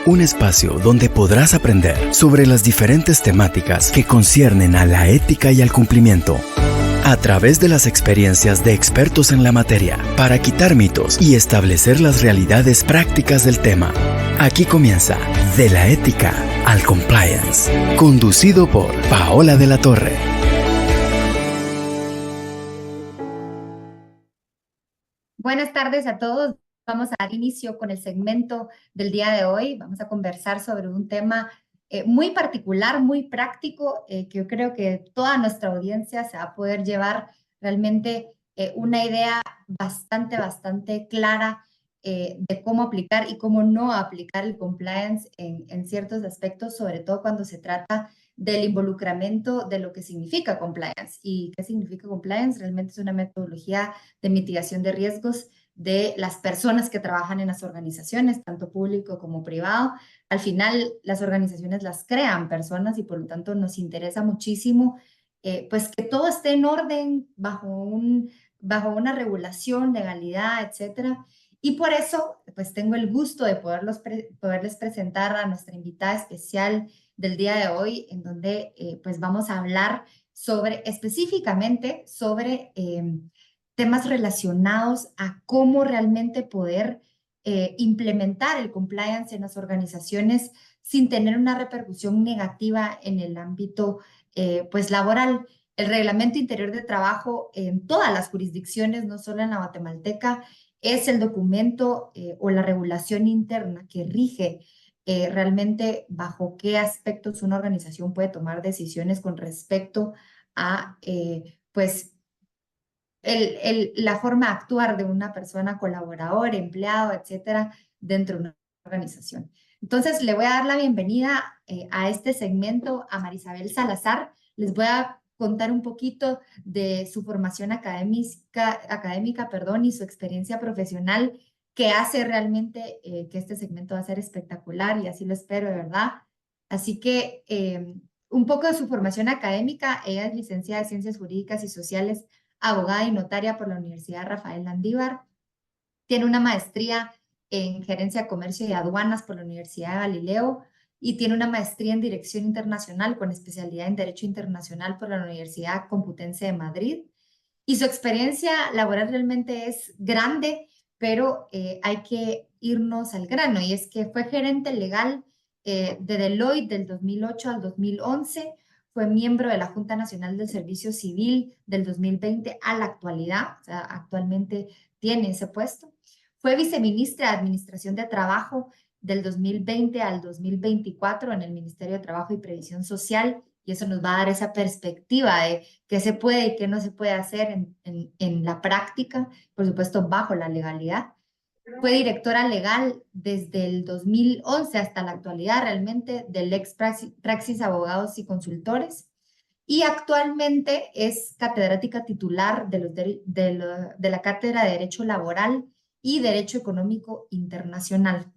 un espacio donde podrás aprender sobre las diferentes temáticas que conciernen a la ética y al cumplimiento, a través de las experiencias de expertos en la materia, para quitar mitos y establecer las realidades prácticas del tema. Aquí comienza De la Ética al Compliance, conducido por Paola de la Torre. Buenas tardes a todos. Vamos a dar inicio con el segmento del día de hoy. Vamos a conversar sobre un tema muy particular, muy práctico, que yo creo que toda nuestra audiencia se va a poder llevar realmente una idea bastante clara de cómo aplicar y cómo no aplicar el compliance en ciertos aspectos, sobre todo cuando se trata del involucramiento de lo que significa compliance. ¿Y qué significa compliance? Realmente es una metodología de mitigación de riesgos de las personas que trabajan en las organizaciones, tanto público como privado. Al final, las organizaciones las crean personas y por lo tanto nos interesa muchísimo pues que todo esté en orden bajo una regulación, legalidad, etcétera. Y por eso, pues tengo el gusto de poderles presentar a nuestra invitada especial del día de hoy, en donde pues vamos a hablar específicamente sobre temas relacionados a cómo realmente poder implementar el compliance en las organizaciones sin tener una repercusión negativa en el ámbito pues laboral. El Reglamento Interior de Trabajo en todas las jurisdicciones, no solo en la guatemalteca, es el documento o la regulación interna que rige realmente bajo qué aspectos una organización puede tomar decisiones con respecto a pues la forma de actuar de una persona colaborador, empleado, etcétera, dentro de una organización. Entonces, le voy a dar la bienvenida a este segmento a Marisabel Salazar. Les voy a contar un poquito de su formación académica, perdón, y su experiencia profesional que hace realmente que este segmento va a ser espectacular y así lo espero, de verdad. Así que un poco de su formación académica. Ella es licenciada en Ciencias Jurídicas y Sociales, abogada y notaria por la Universidad Rafael Landívar. Tiene una maestría en Gerencia de Comercio y Aduanas por la Universidad de Galileo y tiene una maestría en Dirección Internacional con especialidad en Derecho Internacional por la Universidad Complutense de Madrid. Y su experiencia laboral realmente es grande, pero hay que irnos al grano. Y es que fue gerente legal de Deloitte del 2008 al 2011, fue miembro de la Junta Nacional del Servicio Civil del 2020 a la actualidad, o sea, actualmente tiene ese puesto. Fue viceministra de Administración de Trabajo del 2020 al 2024 en el Ministerio de Trabajo y Previsión Social, y eso nos va a dar esa perspectiva de qué se puede y qué no se puede hacer en la práctica, por supuesto, bajo la legalidad. Fue directora legal desde el 2011 hasta la actualidad, realmente, del ex Praxis Abogados y Consultores. Y actualmente es catedrática titular de la Cátedra de Derecho Laboral y Derecho Económico Internacional.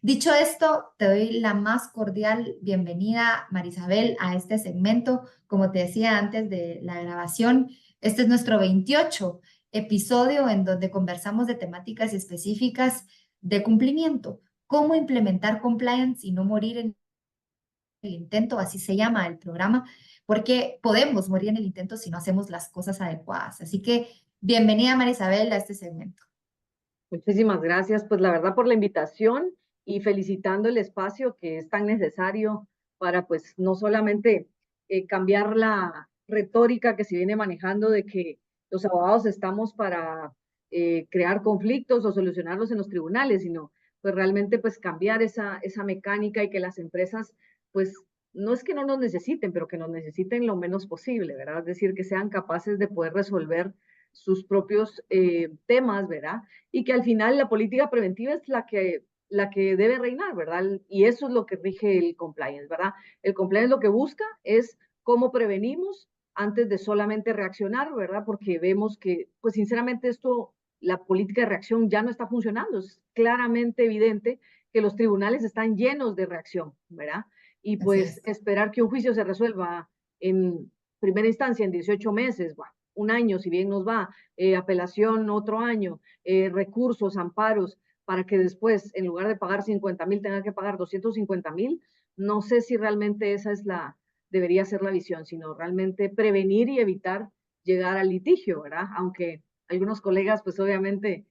Dicho esto, te doy la más cordial bienvenida, Marisabel, a este segmento. Como te decía antes de la grabación, este es nuestro 28 episodio en donde conversamos de temáticas específicas de cumplimiento. Cómo implementar compliance y no morir en el intento, así se llama el programa, porque podemos morir en el intento si no hacemos las cosas adecuadas. Así que bienvenida, Marisabel, a este segmento. Muchísimas gracias, pues la verdad por la invitación y felicitando el espacio que es tan necesario para pues no solamente cambiar la retórica que se viene manejando de que los abogados estamos para crear conflictos o solucionarlos en los tribunales, sino pues realmente pues cambiar esa mecánica y que las empresas pues no es que no nos necesiten, pero que nos necesiten lo menos posible, ¿verdad? Es decir, que sean capaces de poder resolver sus propios temas, ¿verdad? Y que al final la política preventiva es la que debe reinar, ¿verdad? Y eso es lo que rige el compliance, ¿verdad? El compliance lo que busca es cómo prevenimos antes de solamente reaccionar, ¿verdad? Porque vemos que, pues sinceramente esto, la política de reacción ya no está funcionando. Es claramente evidente que los tribunales están llenos de reacción, ¿verdad? Y pues esperar que un juicio se resuelva en primera instancia en 18 meses, bueno, un año, si bien nos va, apelación otro año, recursos, amparos, para que después, en lugar de pagar 50,000, tenga que pagar 250,000, no sé si realmente esa es debería ser la visión, sino realmente prevenir y evitar llegar al litigio, ¿verdad? Aunque algunos colegas, pues obviamente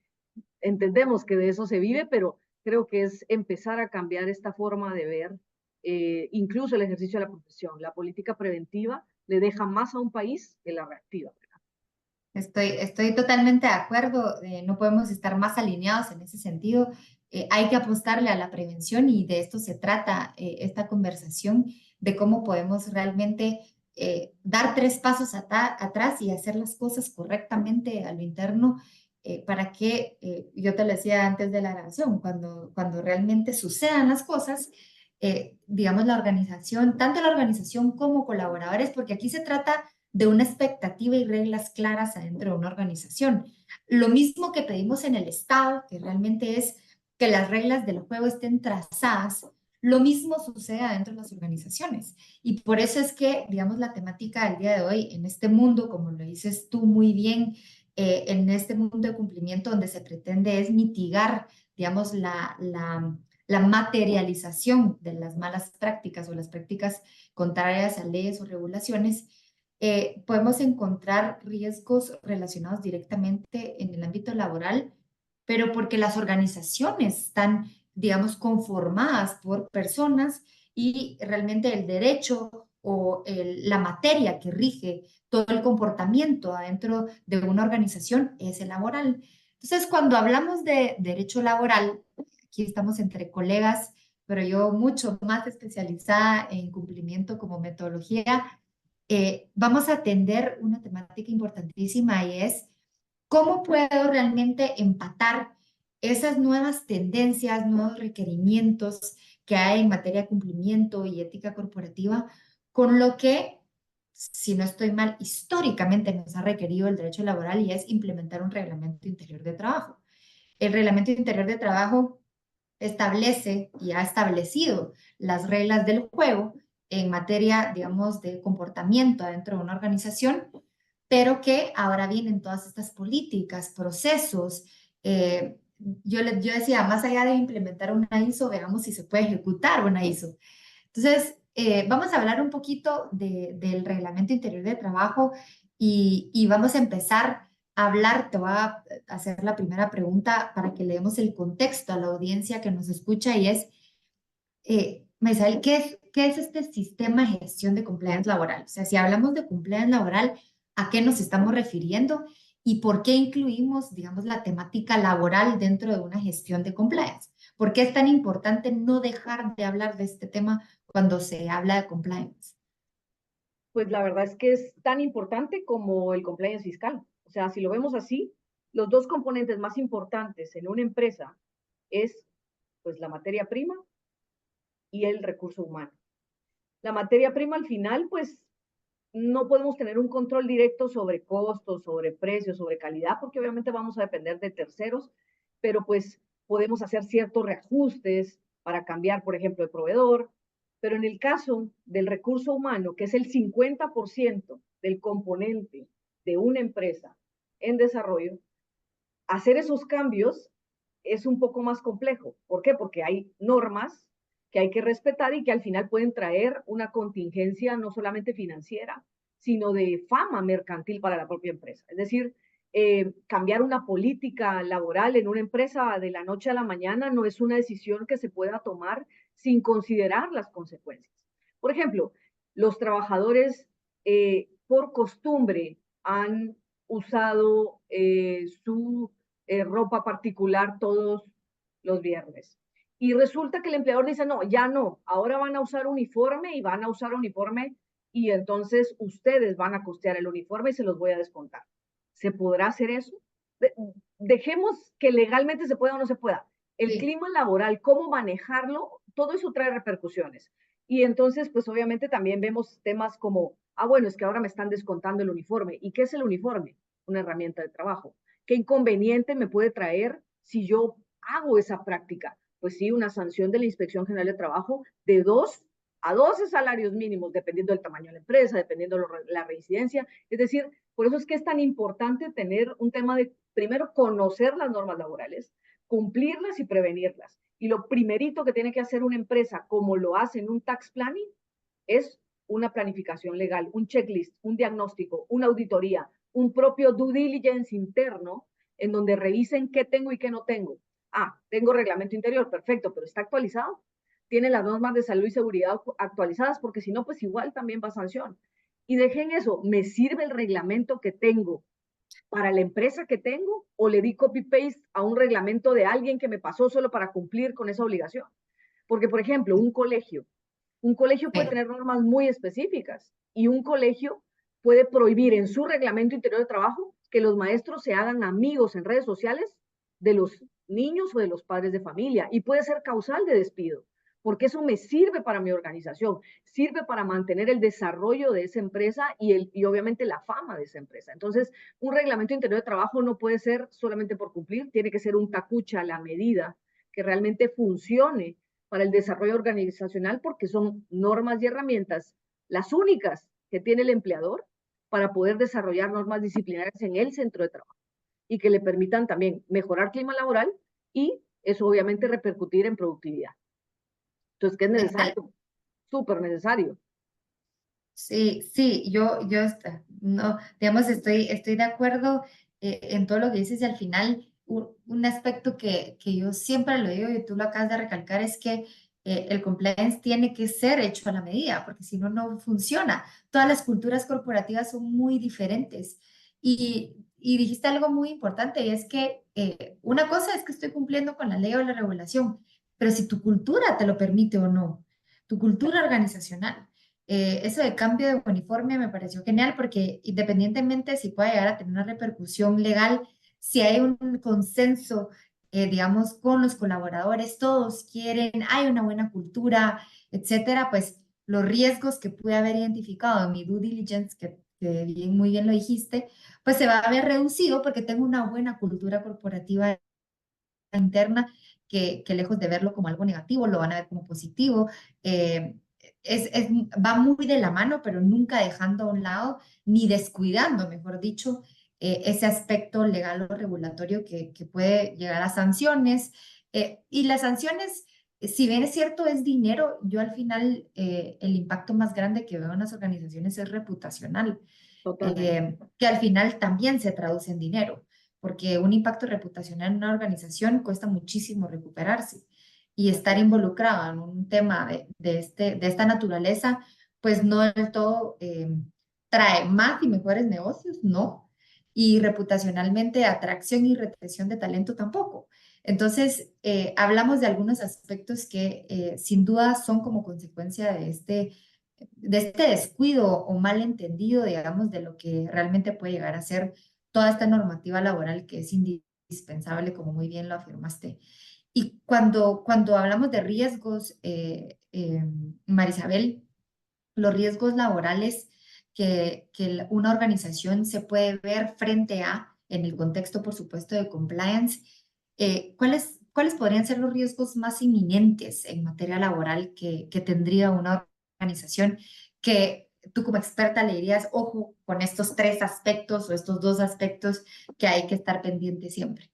entendemos que de eso se vive, pero creo que es empezar a cambiar esta forma de ver incluso el ejercicio de la profesión. La política preventiva le deja más a un país que la reactiva. Estoy totalmente de acuerdo, no podemos estar más alineados en ese sentido. Hay que apostarle a la prevención y de esto se trata esta conversación, de cómo podemos realmente dar tres pasos atrás y hacer las cosas correctamente a lo interno para que, yo te lo decía antes de la grabación, cuando realmente sucedan las cosas, digamos la organización, tanto la organización como colaboradores, porque aquí se trata de una expectativa y reglas claras adentro de una organización. Lo mismo que pedimos en el Estado, que realmente es que las reglas del juego estén trazadas, lo mismo sucede adentro de las organizaciones. Y por eso es que, digamos, la temática del día de hoy, en este mundo, como lo dices tú muy bien, en este mundo de cumplimiento donde se pretende es mitigar, digamos, la materialización de las malas prácticas o las prácticas contrarias a leyes o regulaciones, podemos encontrar riesgos relacionados directamente en el ámbito laboral, pero porque las organizaciones están, digamos, conformadas por personas y realmente el derecho o la materia que rige todo el comportamiento adentro de una organización es el laboral. Entonces, cuando hablamos de derecho laboral, aquí estamos entre colegas, pero yo mucho más especializada en cumplimiento como metodología, vamos a atender una temática importantísima y es cómo puedo realmente empatar esas nuevas tendencias, nuevos requerimientos que hay en materia de cumplimiento y ética corporativa con lo que, si no estoy mal, históricamente nos ha requerido el derecho laboral y es implementar un reglamento interior de trabajo. El reglamento interior de trabajo establece y ha establecido las reglas del juego en materia, digamos, de comportamiento dentro de una organización, pero que ahora vienen todas estas políticas, procesos. Yo decía, más allá de implementar una ISO, veamos si se puede ejecutar una ISO. Entonces, vamos a hablar un poquito del reglamento interior de trabajo y vamos a empezar a hablar, te voy a hacer la primera pregunta para que le demos el contexto a la audiencia que nos escucha y es, Maisabel, ¿qué es este sistema de gestión de compliance laboral? O sea, si hablamos de compliance laboral, ¿a qué nos estamos refiriendo? ¿Y por qué incluimos, digamos, la temática laboral dentro de una gestión de compliance? ¿Por qué es tan importante no dejar de hablar de este tema cuando se habla de compliance? Pues la verdad es que es tan importante como el compliance fiscal. O sea, si lo vemos así, los dos componentes más importantes en una empresa es pues la materia prima y el recurso humano. La materia prima al final, pues no podemos tener un control directo sobre costos, sobre precios, sobre calidad, porque obviamente vamos a depender de terceros, pero pues podemos hacer ciertos reajustes para cambiar, por ejemplo, el proveedor. Pero en el caso del recurso humano, que es el 50% del componente de una empresa en desarrollo, hacer esos cambios es un poco más complejo. ¿Por qué? Porque hay normas que hay que respetar y que al final pueden traer una contingencia no solamente financiera, sino de fama mercantil para la propia empresa. Es decir, cambiar una política laboral en una empresa de la noche a la mañana no es una decisión que se pueda tomar sin considerar las consecuencias. Por ejemplo, los trabajadores por costumbre han usado su ropa particular todos los viernes. Y resulta que el empleador dice, no, ya no, ahora van a usar uniforme y van a usar uniforme y entonces ustedes van a costear el uniforme y se los voy a descontar. ¿Se podrá hacer eso? Dejemos que legalmente se pueda o no se pueda. El clima laboral, cómo manejarlo, todo eso trae repercusiones. Y entonces, pues obviamente también vemos temas como, bueno, es que ahora me están descontando el uniforme. ¿Y qué es el uniforme? Una herramienta de trabajo. ¿Qué inconveniente me puede traer si yo hago esa práctica? Pues sí, una sanción de la Inspección General de Trabajo de 2 a 12 salarios mínimos, dependiendo del tamaño de la empresa, dependiendo de la reincidencia. Es decir, por eso es que es tan importante tener un tema de, primero, conocer las normas laborales, cumplirlas y prevenirlas. Y lo primerito que tiene que hacer una empresa, como lo hace en un tax planning, es una planificación legal, un checklist, un diagnóstico, una auditoría, un propio due diligence interno en donde revisen qué tengo y qué no tengo. Ah, tengo reglamento interior, perfecto, pero está actualizado. Tiene las normas de salud y seguridad actualizadas, porque si no, pues igual también va a sanción. Y dejen eso, ¿me sirve el reglamento que tengo para la empresa que tengo o le di copy-paste a un reglamento de alguien que me pasó solo para cumplir con esa obligación? Porque, por ejemplo, un colegio puede Sí. tener normas muy específicas y un colegio puede prohibir en su reglamento interior de trabajo que los maestros se hagan amigos en redes sociales de los niños o de los padres de familia y puede ser causal de despido, porque eso me sirve para mi organización, sirve para mantener el desarrollo de esa empresa y obviamente la fama de esa empresa. Entonces, un reglamento interior de trabajo no puede ser solamente por cumplir, tiene que ser un tacucha a la medida que realmente funcione para el desarrollo organizacional porque son normas y herramientas las únicas que tiene el empleador para poder desarrollar normas disciplinarias en el centro de trabajo y que le permitan también mejorar clima laboral y eso obviamente repercutir en productividad. Entonces, ¿qué es necesario? Súper necesario. Sí, sí, no, digamos, estoy de acuerdo en todo lo que dices y al final un aspecto que yo siempre lo digo y tú lo acabas de recalcar es que el compliance tiene que ser hecho a la medida, porque si no, no funciona. Todas las culturas corporativas son muy diferentes y dijiste algo muy importante y es que una cosa es que estoy cumpliendo con la ley o la regulación, pero si tu cultura te lo permite o no, tu cultura organizacional. Eso de cambio de uniforme me pareció genial porque independientemente si puede llegar a tener una repercusión legal, si hay un consenso, digamos, con los colaboradores, todos quieren, hay una buena cultura, etcétera, pues los riesgos que pude haber identificado en mi due diligence, que bien, muy bien lo dijiste, pues se va a ver reducido porque tengo una buena cultura corporativa interna que lejos de verlo como algo negativo, lo van a ver como positivo. Eh, va muy de la mano, pero nunca dejando a un lado ni descuidando, mejor dicho, ese aspecto legal o regulatorio que puede llegar a sanciones. Y las sanciones, si bien es cierto, es dinero, yo al final el impacto más grande que veo en las organizaciones es reputacional, Totalmente. que al final también se traduce en dinero porque un impacto reputacional en una organización cuesta muchísimo recuperarse y estar involucrado en un tema de esta naturaleza, pues no del todo trae más y mejores negocios, no, y reputacionalmente atracción y retención de talento tampoco. Entonces, hablamos de algunos aspectos que sin duda son como consecuencia de este descuido o malentendido, digamos, de lo que realmente puede llegar a ser toda esta normativa laboral que es indispensable, como muy bien lo afirmaste. Y cuando hablamos de riesgos, Marisabel, los riesgos laborales que una organización se puede ver frente a, en el contexto, por supuesto, de compliance, ¿cuáles podrían ser los riesgos más inminentes en materia laboral que tendría una organización que tú como experta le dirías, ojo, con estos tres aspectos o estos dos aspectos que hay que estar pendiente siempre?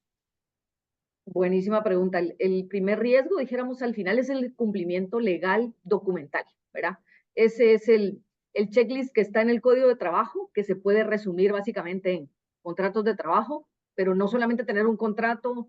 Buenísima pregunta. El primer riesgo, dijéramos al final, es el cumplimiento legal documental, ¿verdad? Ese es el checklist que está en el Código de Trabajo, que se puede resumir básicamente en contratos de trabajo, pero no solamente tener un contrato,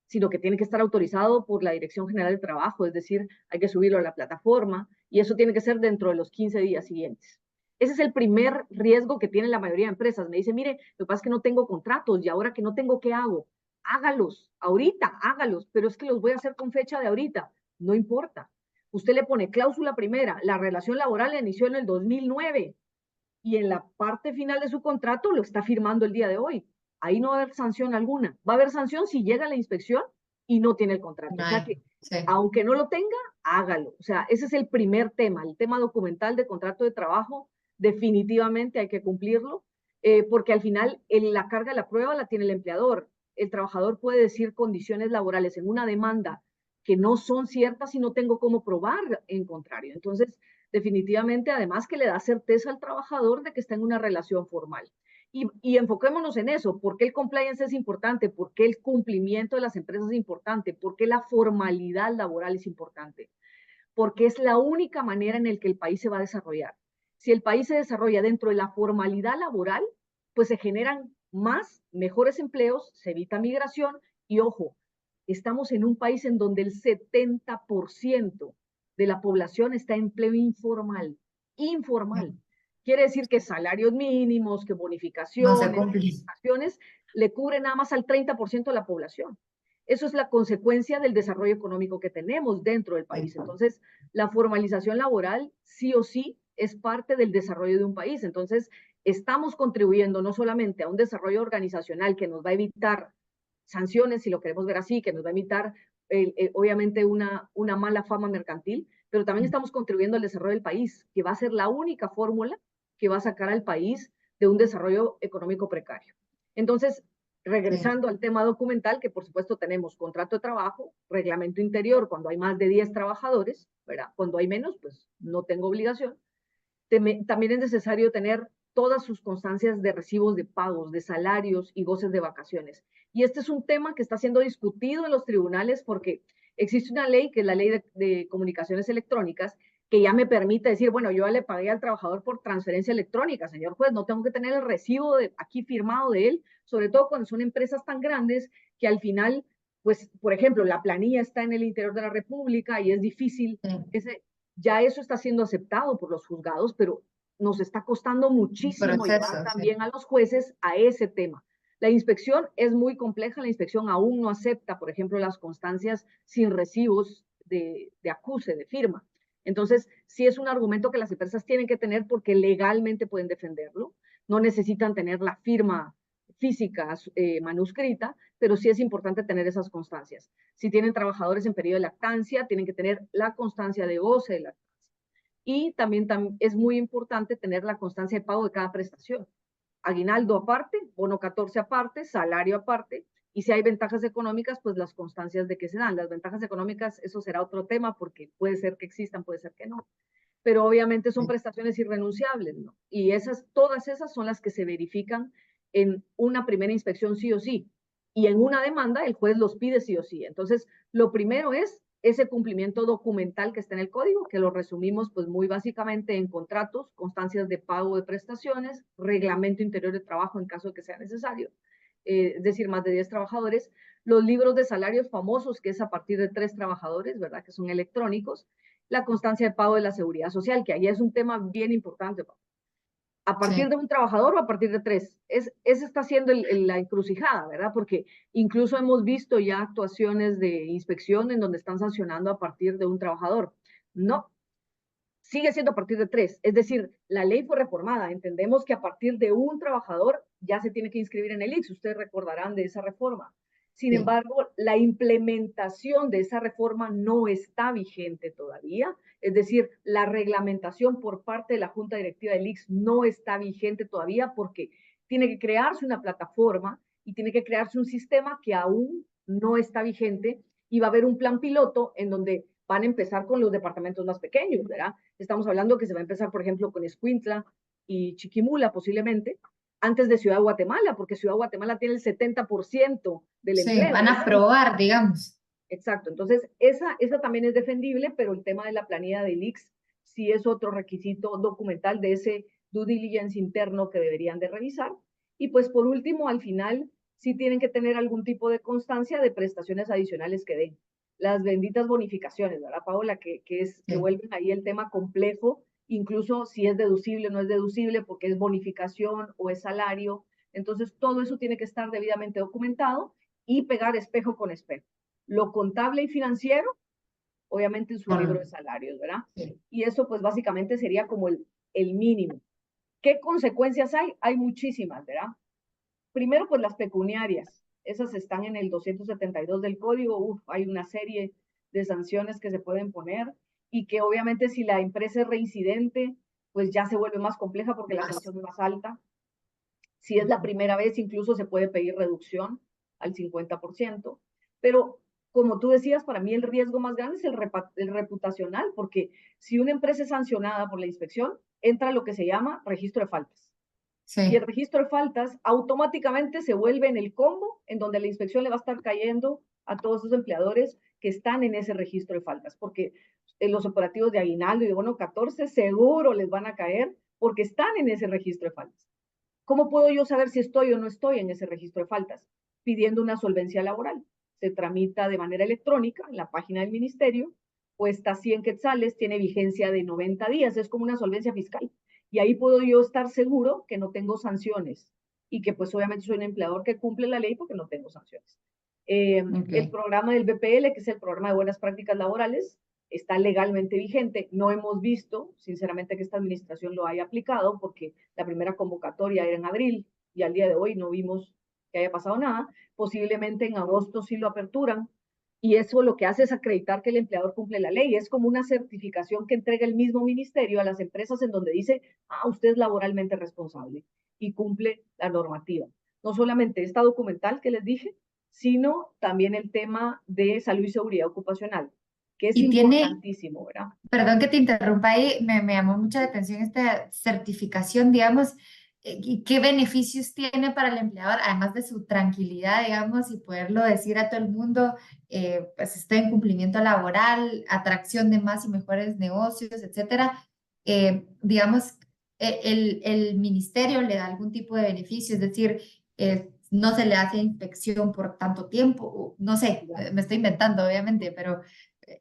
sino que tiene que estar autorizado por la Dirección General de Trabajo, es decir, hay que subirlo a la plataforma y eso tiene que ser dentro de los 15 días siguientes. Ese es el primer riesgo que tienen la mayoría de empresas. Me dice, mire, lo que pasa es que no tengo contratos y ahora que no tengo, ¿qué hago? Hágalos, ahorita, hágalos, pero es que los voy a hacer con fecha de ahorita. No importa. Usted le pone cláusula primera, la relación laboral la inició en el 2009 y en la parte final de su contrato lo está firmando el día de hoy. Ahí no va a haber sanción alguna. Va a haber sanción si llega a la inspección y no tiene el contrato. O sea Ay, que, sí. aunque no lo tenga, hágalo. O sea, ese es el primer tema, el tema documental de contrato de trabajo. Definitivamente hay que cumplirlo, porque al final la carga de la prueba la tiene el empleador. El trabajador puede decir condiciones laborales en una demanda que no son ciertas y no tengo cómo probar en contrario. Entonces, definitivamente, además que le da certeza al trabajador de que está en una relación formal. Y enfoquémonos en eso. ¿Por qué el compliance es importante? ¿Por qué el cumplimiento de las empresas es importante? ¿Por qué la formalidad laboral es importante? Porque es la única manera en la que el país se va a desarrollar. Si el país se desarrolla dentro de la formalidad laboral, pues se generan mejores empleos, se evita migración y, ojo, estamos en un país en donde el 70% de la población está en empleo informal. Informal. Quiere decir que salarios mínimos, que No se bonificaciones, cumple. prestaciones, le cubren nada más al 30% de la población. Eso es la consecuencia del desarrollo económico que tenemos dentro del país. Entonces, la formalización laboral sí o sí es parte del desarrollo de un país. Entonces, estamos contribuyendo no solamente a un desarrollo organizacional que nos va a evitar sanciones, si lo queremos ver así, que nos va a evitar obviamente una mala fama mercantil, pero también estamos contribuyendo al desarrollo del país, que va a ser la única fórmula que va a sacar al país de un desarrollo económico precario. Entonces, regresando al tema documental, que por supuesto tenemos contrato de trabajo, reglamento interior cuando hay más de 10 trabajadores, ¿verdad? Cuando hay menos, pues no tengo obligación. También es necesario tener todas sus constancias de recibos de pagos, de salarios y goces de vacaciones. Y este es un tema que está siendo discutido en los tribunales porque existe una ley, que es la ley de comunicaciones electrónicas, que ya me permite decir, bueno, yo ya le pagué al trabajador por transferencia electrónica, señor juez, no tengo que tener el recibo aquí firmado de él, sobre todo cuando son empresas tan grandes que al final, pues, por ejemplo, la planilla está en el interior de la República y es difícil, ya eso está siendo aceptado por los juzgados, pero nos está costando muchísimo llevar también a los jueces a ese tema. La inspección es muy compleja, la inspección aún no acepta, por ejemplo, las constancias sin recibos de acuse, de firma. Entonces, sí es un argumento que las empresas tienen que tener porque legalmente pueden defenderlo. No necesitan tener la firma física manuscrita, pero sí es importante tener esas constancias. Si tienen trabajadores en periodo de lactancia, tienen que tener la constancia de goce de lactancia. Y también es muy importante tener la constancia de pago de cada prestación. Aguinaldo aparte, bono 14 aparte, salario aparte, y si hay ventajas económicas, pues las constancias de que se dan. Las ventajas económicas, eso será otro tema, porque puede ser que existan, puede ser que no. Pero obviamente son prestaciones irrenunciables, ¿no? Y todas esas son las que se verifican en una primera inspección sí o sí. Y en una demanda el juez los pide sí o sí. Entonces, lo primero es ese cumplimiento documental que está en el código, que lo resumimos pues muy básicamente en contratos, constancias de pago de prestaciones, reglamento interior de trabajo en caso de que sea necesario, es decir, más de 10 trabajadores, los libros de salarios famosos, que es a partir de 3 trabajadores, ¿verdad? Que son electrónicos, la constancia de pago de la seguridad social, que ahí es un tema bien importante. ¿A partir de un trabajador o a partir de 3? Esa está siendo la encrucijada, ¿verdad? Porque incluso hemos visto ya actuaciones de inspección en donde están sancionando a partir de un trabajador. No, sigue siendo a partir de 3. Es decir, la ley fue reformada. Entendemos que a partir de un trabajador ya se tiene que inscribir en el ICS. Ustedes recordarán de esa reforma. Sin embargo, la implementación de esa reforma no está vigente todavía. Es decir, la reglamentación por parte de la Junta Directiva del ICS no está vigente todavía porque tiene que crearse una plataforma y tiene que crearse un sistema que aún no está vigente y va a haber un plan piloto en donde van a empezar con los departamentos más pequeños, ¿verdad? Estamos hablando que se va a empezar, por ejemplo, con Escuintla y Chiquimula posiblemente, antes de Ciudad Guatemala, porque Ciudad Guatemala tiene el 70% del empleo. Van a probar, digamos. Exacto, entonces esa también es defendible, pero el tema de la planilla del ICS sí es otro requisito documental de ese due diligence interno que deberían de revisar. Y pues por último, al final, sí tienen que tener algún tipo de constancia de prestaciones adicionales que den. Las benditas bonificaciones, ¿verdad, Paola? Que vuelven ahí el tema complejo, incluso si es deducible o no es deducible, porque es bonificación o es salario. Entonces, todo eso tiene que estar debidamente documentado y pegar espejo con espejo. Lo contable y financiero, obviamente en su libro de salarios, ¿verdad? Sí. Y eso pues básicamente sería como el mínimo. ¿Qué consecuencias hay? Hay muchísimas, ¿verdad? Primero pues las pecuniarias, esas están en el 272 del código. Hay una serie de sanciones que se pueden poner y que obviamente si la empresa es reincidente, pues ya se vuelve más compleja porque la sanción es más alta. Si es la primera vez, incluso se puede pedir reducción al 50%, pero como tú decías, para mí el riesgo más grande es el reputacional, porque si una empresa es sancionada por la inspección, entra lo que se llama registro de faltas. Y el Sí, registro de faltas automáticamente se vuelve en el combo en donde la inspección le va a estar cayendo a todos esos empleadores que están en ese registro de faltas, porque en los operativos de aguinaldo y de bono 14 seguro les van a caer porque están en ese registro de faltas. ¿Cómo puedo yo saber si estoy o no estoy en ese registro de faltas? Pidiendo una solvencia laboral. Se tramita de manera electrónica en la página del ministerio, cuesta 100 quetzales, tiene vigencia de 90 días, es como una solvencia fiscal. Y ahí puedo yo estar seguro que no tengo sanciones y que pues obviamente soy un empleador que cumple la ley porque no tengo sanciones. El ok. programa del BPL, que es el programa de buenas prácticas laborales, está legalmente vigente. No hemos visto, sinceramente, que esta administración lo haya aplicado porque la primera convocatoria era en abril y al día de hoy no vimos que haya pasado nada. Posiblemente en agosto sí lo aperturan y eso lo que hace es acreditar que el empleador cumple la ley. Es como una certificación que entrega el mismo ministerio a las empresas en donde dice, usted es laboralmente responsable y cumple la normativa. No solamente esta documental que les dije, sino también el tema de salud y seguridad ocupacional, que es Y tiene, importantísimo, ¿verdad? perdón que te interrumpa ahí, me llamó mucho la atención esta certificación, digamos, y qué beneficios tiene para el empleador, además de su tranquilidad, digamos, y poderlo decir a todo el mundo, pues estoy en cumplimiento laboral, atracción de más y mejores negocios, etcétera. Digamos, el ministerio le da algún tipo de beneficio, es decir, no se le hace inspección por tanto tiempo, no sé, Ya. me estoy inventando, obviamente, pero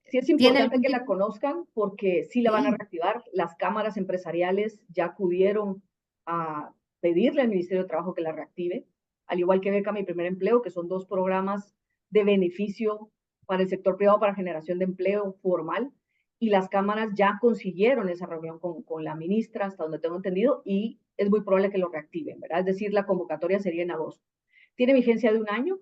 Sí es ¿tiene importante algún que la tipo? conozcan porque sí la van a Sí, reactivar. Las cámaras empresariales ya acudieron a pedirle al Ministerio de Trabajo que la reactive, al igual que Beca Mi Primer Empleo, que son dos programas de beneficio para el sector privado para generación de empleo formal. Y las cámaras ya consiguieron esa reunión con la ministra, hasta donde tengo entendido, y es muy probable que lo reactiven, ¿verdad? Es decir, la convocatoria sería en agosto. Tiene vigencia de un año,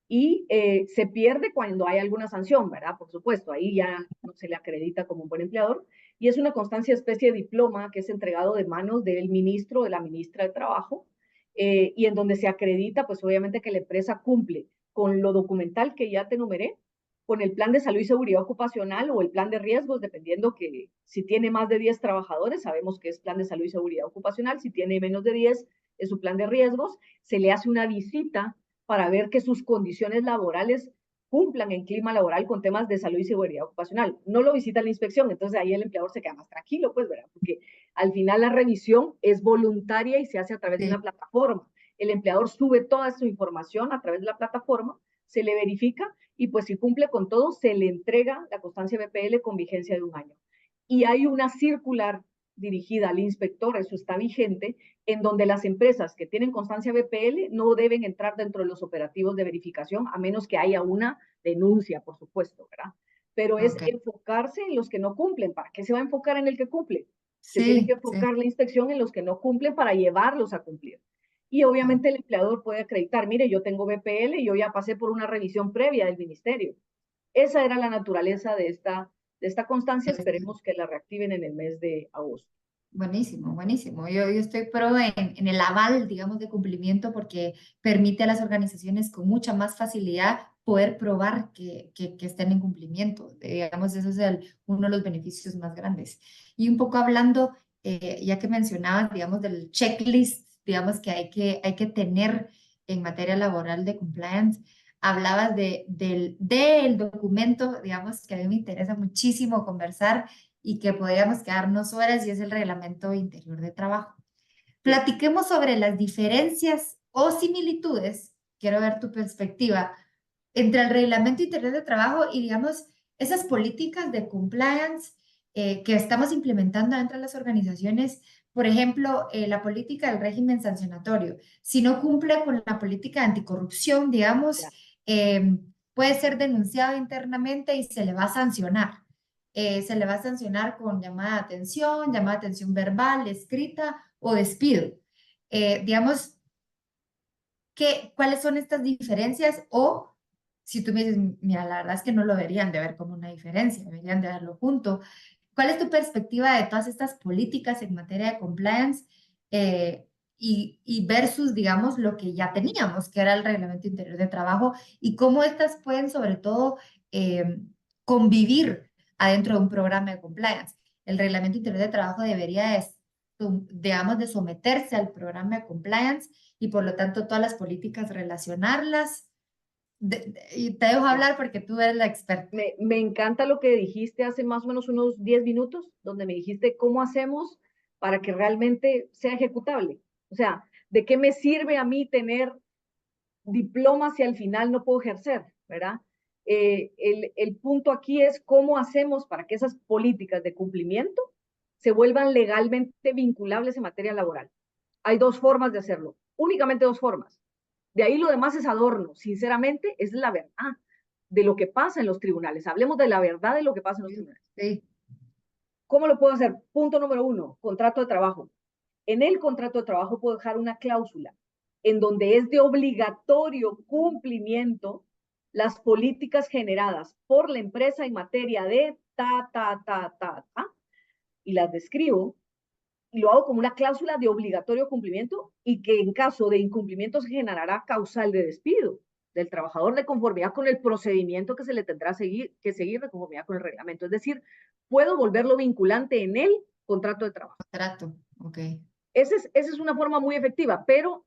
y se pierde cuando hay alguna sanción, ¿verdad? Por supuesto, ahí ya no se le acredita como un buen empleador. Y es una constancia, especie de diploma que es entregado de manos del ministro o de la ministra de Trabajo, y en donde se acredita, pues obviamente que la empresa cumple con lo documental que ya te enumeré, con el plan de salud y seguridad ocupacional o el plan de riesgos, dependiendo que si tiene más de 10 trabajadores, sabemos que es plan de salud y seguridad ocupacional, si tiene menos de 10, es su plan de riesgos, se le hace una visita para ver que sus condiciones laborales cumplan en clima laboral con temas de salud y seguridad ocupacional. No lo visita la inspección, entonces ahí el empleador se queda más tranquilo, pues, ¿verdad? Porque al final la revisión es voluntaria y se hace a través de sí. una plataforma. El empleador sube toda su información a través de la plataforma, se le verifica y pues si cumple con todo, se le entrega la constancia BPL con vigencia de un año. Y hay una circular dirigida al inspector, eso está vigente, en donde las empresas que tienen constancia BPL no deben entrar dentro de los operativos de verificación, a menos que haya una denuncia, por supuesto, ¿verdad? Pero es Ok, enfocarse en los que no cumplen. ¿Para qué se va a enfocar en el que cumple? Se tiene que sí, sí. enfocar la inspección en los que no cumplen para llevarlos a cumplir. Y Ah, obviamente el empleador puede acreditar, mire, yo tengo BPL y yo ya pasé por una revisión previa del ministerio. Esa era la naturaleza de esta constancia. Esperemos que la reactiven en el mes de agosto. buenísimo, buenísimo. Yo estoy pro en el aval, digamos, de cumplimiento porque permite a las organizaciones con mucha más facilidad poder probar que estén en cumplimiento. Digamos, eso es uno de los beneficios más grandes. Y un poco hablando, ya que mencionabas, digamos, del checklist, digamos, que hay que tener en materia laboral de compliance. Hablabas del documento, digamos, que a mí me interesa muchísimo conversar y que podríamos quedarnos horas y es el reglamento interior de trabajo. Sí. Platiquemos sobre las diferencias o similitudes, quiero ver tu perspectiva, entre el reglamento interior de trabajo y, digamos, esas políticas de compliance que estamos implementando dentro de las organizaciones. Por ejemplo, la política del régimen sancionatorio. Si no cumple con la política de anticorrupción, digamos, Ya. puede ser denunciado internamente y se le va a sancionar. Se le va a sancionar con llamada de atención verbal, escrita o despido. Digamos, ¿cuáles son estas diferencias? O si tú me dices, mira, la verdad es que no lo deberían de ver como una diferencia, deberían de verlo junto. ¿Cuál es tu perspectiva de todas estas políticas en materia de compliance y versus, digamos, lo que ya teníamos, que era el Reglamento Interior de Trabajo, y cómo estas pueden, sobre todo, eh, convivir adentro de un programa de compliance? El Reglamento Interior de Trabajo debería digamos, de someterse al programa de compliance y por lo tanto todas las políticas relacionarlas. Y te dejo hablar porque tú eres la experta. Me encanta lo que dijiste hace más o menos unos 10 minutos, donde me dijiste cómo hacemos para que realmente sea ejecutable. O sea, ¿de qué me sirve a mí tener diplomas si al final no puedo ejercer, ¿verdad? El punto aquí es cómo hacemos para que esas políticas de cumplimiento se vuelvan legalmente vinculables en materia laboral. Hay dos formas de hacerlo, únicamente dos formas. De ahí lo demás es adorno. Sinceramente, es la verdad de lo que pasa en los tribunales. Hablemos de la verdad de lo que pasa en los tribunales. Sí. ¿Cómo lo puedo hacer? Punto número 1, contrato de trabajo. En el contrato de trabajo puedo dejar una cláusula en donde es de obligatorio cumplimiento las políticas generadas por la empresa en materia de y las describo y lo hago como una cláusula de obligatorio cumplimiento y que en caso de incumplimiento se generará causal de despido del trabajador de conformidad con el procedimiento que se le tendrá que seguir de conformidad con el reglamento. Es decir, puedo volverlo vinculante en el contrato de trabajo. Contrato, ok. Esa es una forma muy efectiva, pero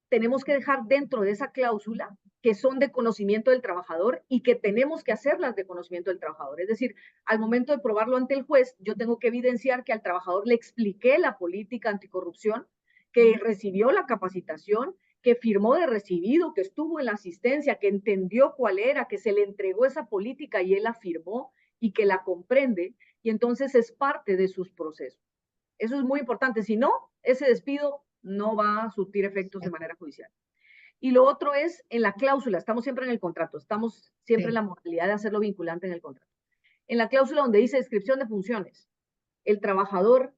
tenemos que dejar dentro de esa cláusula que son de conocimiento del trabajador y que tenemos que hacerlas de conocimiento del trabajador. Es decir, al momento de probarlo ante el juez, yo tengo que evidenciar que al trabajador le expliqué la política anticorrupción, que recibió la capacitación, que firmó de recibido, que estuvo en la asistencia, que entendió cuál era, que se le entregó esa política y él la firmó y que la comprende, y entonces es parte de sus procesos. Eso es muy importante. Si no, ese despido no va a surtir efectos de manera judicial. Y lo otro es en la cláusula, estamos siempre en el contrato, estamos siempre en la modalidad de hacerlo vinculante en el contrato. En la cláusula donde dice descripción de funciones, el trabajador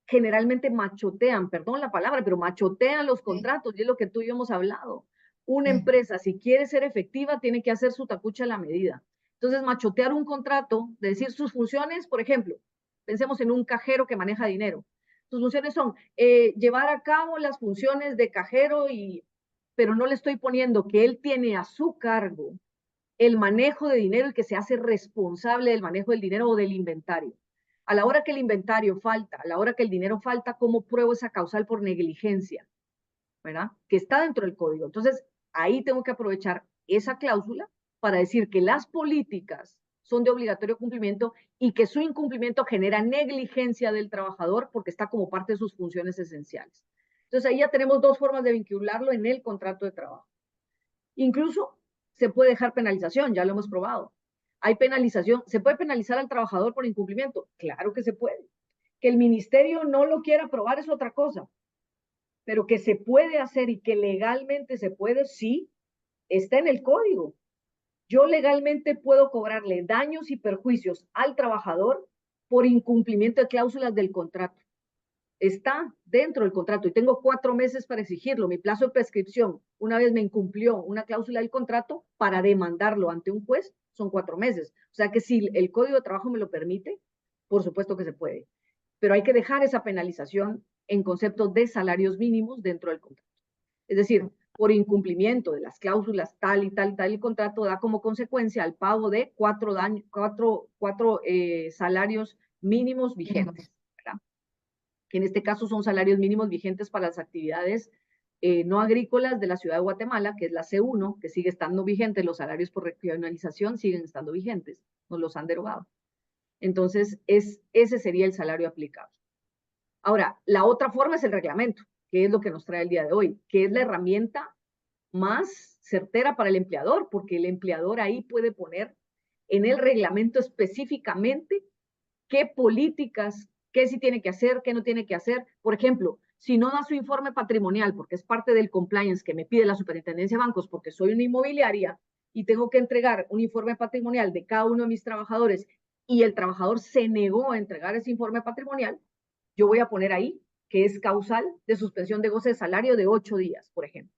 generalmente machotean, perdón la palabra, pero machotean los contratos, y es lo que tú y yo hemos hablado. Una empresa, si quiere ser efectiva, tiene que hacer su tacucha a la medida. Entonces, machotear un contrato, de decir sus funciones, por ejemplo, pensemos en un cajero que maneja dinero. Sus funciones son llevar a cabo las funciones de cajero, pero no le estoy poniendo que él tiene a su cargo el manejo de dinero y que se hace responsable del manejo del dinero o del inventario. A la hora que el inventario falta, a la hora que el dinero falta, ¿cómo pruebo esa causal por negligencia? ¿Verdad? Que está dentro del código. Entonces, ahí tengo que aprovechar esa cláusula para decir que las políticas son de obligatorio cumplimiento y que su incumplimiento genera negligencia del trabajador porque está como parte de sus funciones esenciales. Entonces, ahí ya tenemos dos formas de vincularlo en el contrato de trabajo. Incluso se puede dejar penalización, ya lo hemos probado. Hay penalización, ¿se puede penalizar al trabajador por incumplimiento? Claro que se puede. Que el ministerio no lo quiera aprobar es otra cosa, pero que se puede hacer y que legalmente se puede, sí, está en el código. Yo legalmente puedo cobrarle daños y perjuicios al trabajador por incumplimiento de cláusulas del contrato. Está dentro del contrato y tengo 4 meses para exigirlo. Mi plazo de prescripción, una vez me incumplió una cláusula del contrato, para demandarlo ante un juez, son 4 meses. O sea que si el Código de Trabajo me lo permite, por supuesto que se puede. Pero hay que dejar esa penalización en concepto de salarios mínimos dentro del contrato. Es decir, por incumplimiento de las cláusulas tal y tal y tal, el contrato da como consecuencia el pago de 4 salarios mínimos vigentes, ¿verdad? Que en este caso son salarios mínimos vigentes para las actividades no agrícolas de la ciudad de Guatemala, que es la C1, que sigue estando vigente, los salarios por regionalización siguen estando vigentes, no los han derogado. Entonces, ese sería el salario aplicable. Ahora, la otra forma es el reglamento, que es lo que nos trae el día de hoy, que es la herramienta más certera para el empleador, porque el empleador ahí puede poner en el reglamento específicamente qué políticas, qué sí tiene que hacer, qué no tiene que hacer. Por ejemplo, si no da su informe patrimonial, porque es parte del compliance que me pide la Superintendencia de Bancos, porque soy una inmobiliaria y tengo que entregar un informe patrimonial de cada uno de mis trabajadores y el trabajador se negó a entregar ese informe patrimonial, yo voy a poner ahí que es causal de suspensión de goce de salario de 8 días, por ejemplo.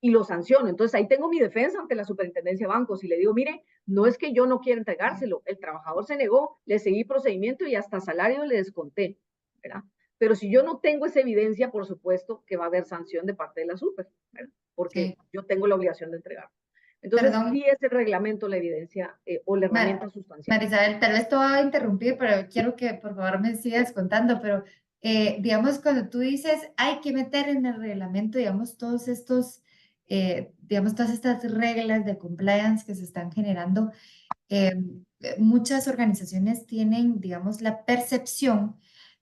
Y lo sanciono. Entonces ahí tengo mi defensa ante la Superintendencia de Bancos y le digo, mire, no es que yo no quiera entregárselo, el trabajador se negó, le seguí procedimiento y hasta salario le desconté, ¿verdad? Pero si yo no tengo esa evidencia, por supuesto que va a haber sanción de parte de la Super, ¿verdad? Porque yo tengo la obligación de entregarlo. Entonces, sí es el reglamento la evidencia o la herramienta sustancial. Marisabel, tal vez te voy a interrumpir, pero quiero que por favor me sigas contando, pero digamos, cuando tú dices, hay que meter en el reglamento, digamos, todos estos, digamos, todas estas reglas de compliance que se están generando, eh, muchas organizaciones tienen, digamos, la percepción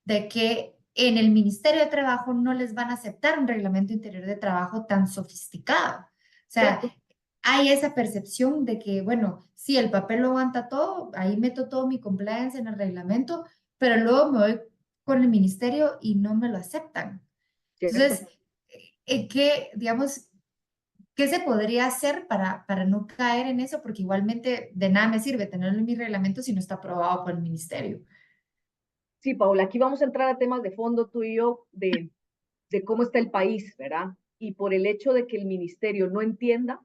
de que en el Ministerio de Trabajo no les van a aceptar un reglamento interior de trabajo tan sofisticado. O sea, ¿cierto? hay esa percepción de que, bueno, sí, el papel lo aguanta todo, ahí meto todo mi compliance en el reglamento, pero luego me voy con el ministerio y no me lo aceptan. ¿Cierto? Entonces, ¿qué, digamos, qué se podría hacer para no caer en eso? Porque igualmente de nada me sirve tenerlo en mi reglamento si no está aprobado por el ministerio. Sí, Paula, aquí vamos a entrar a temas de fondo tú y yo de cómo está el país, ¿verdad? Y por el hecho de que el ministerio no entienda,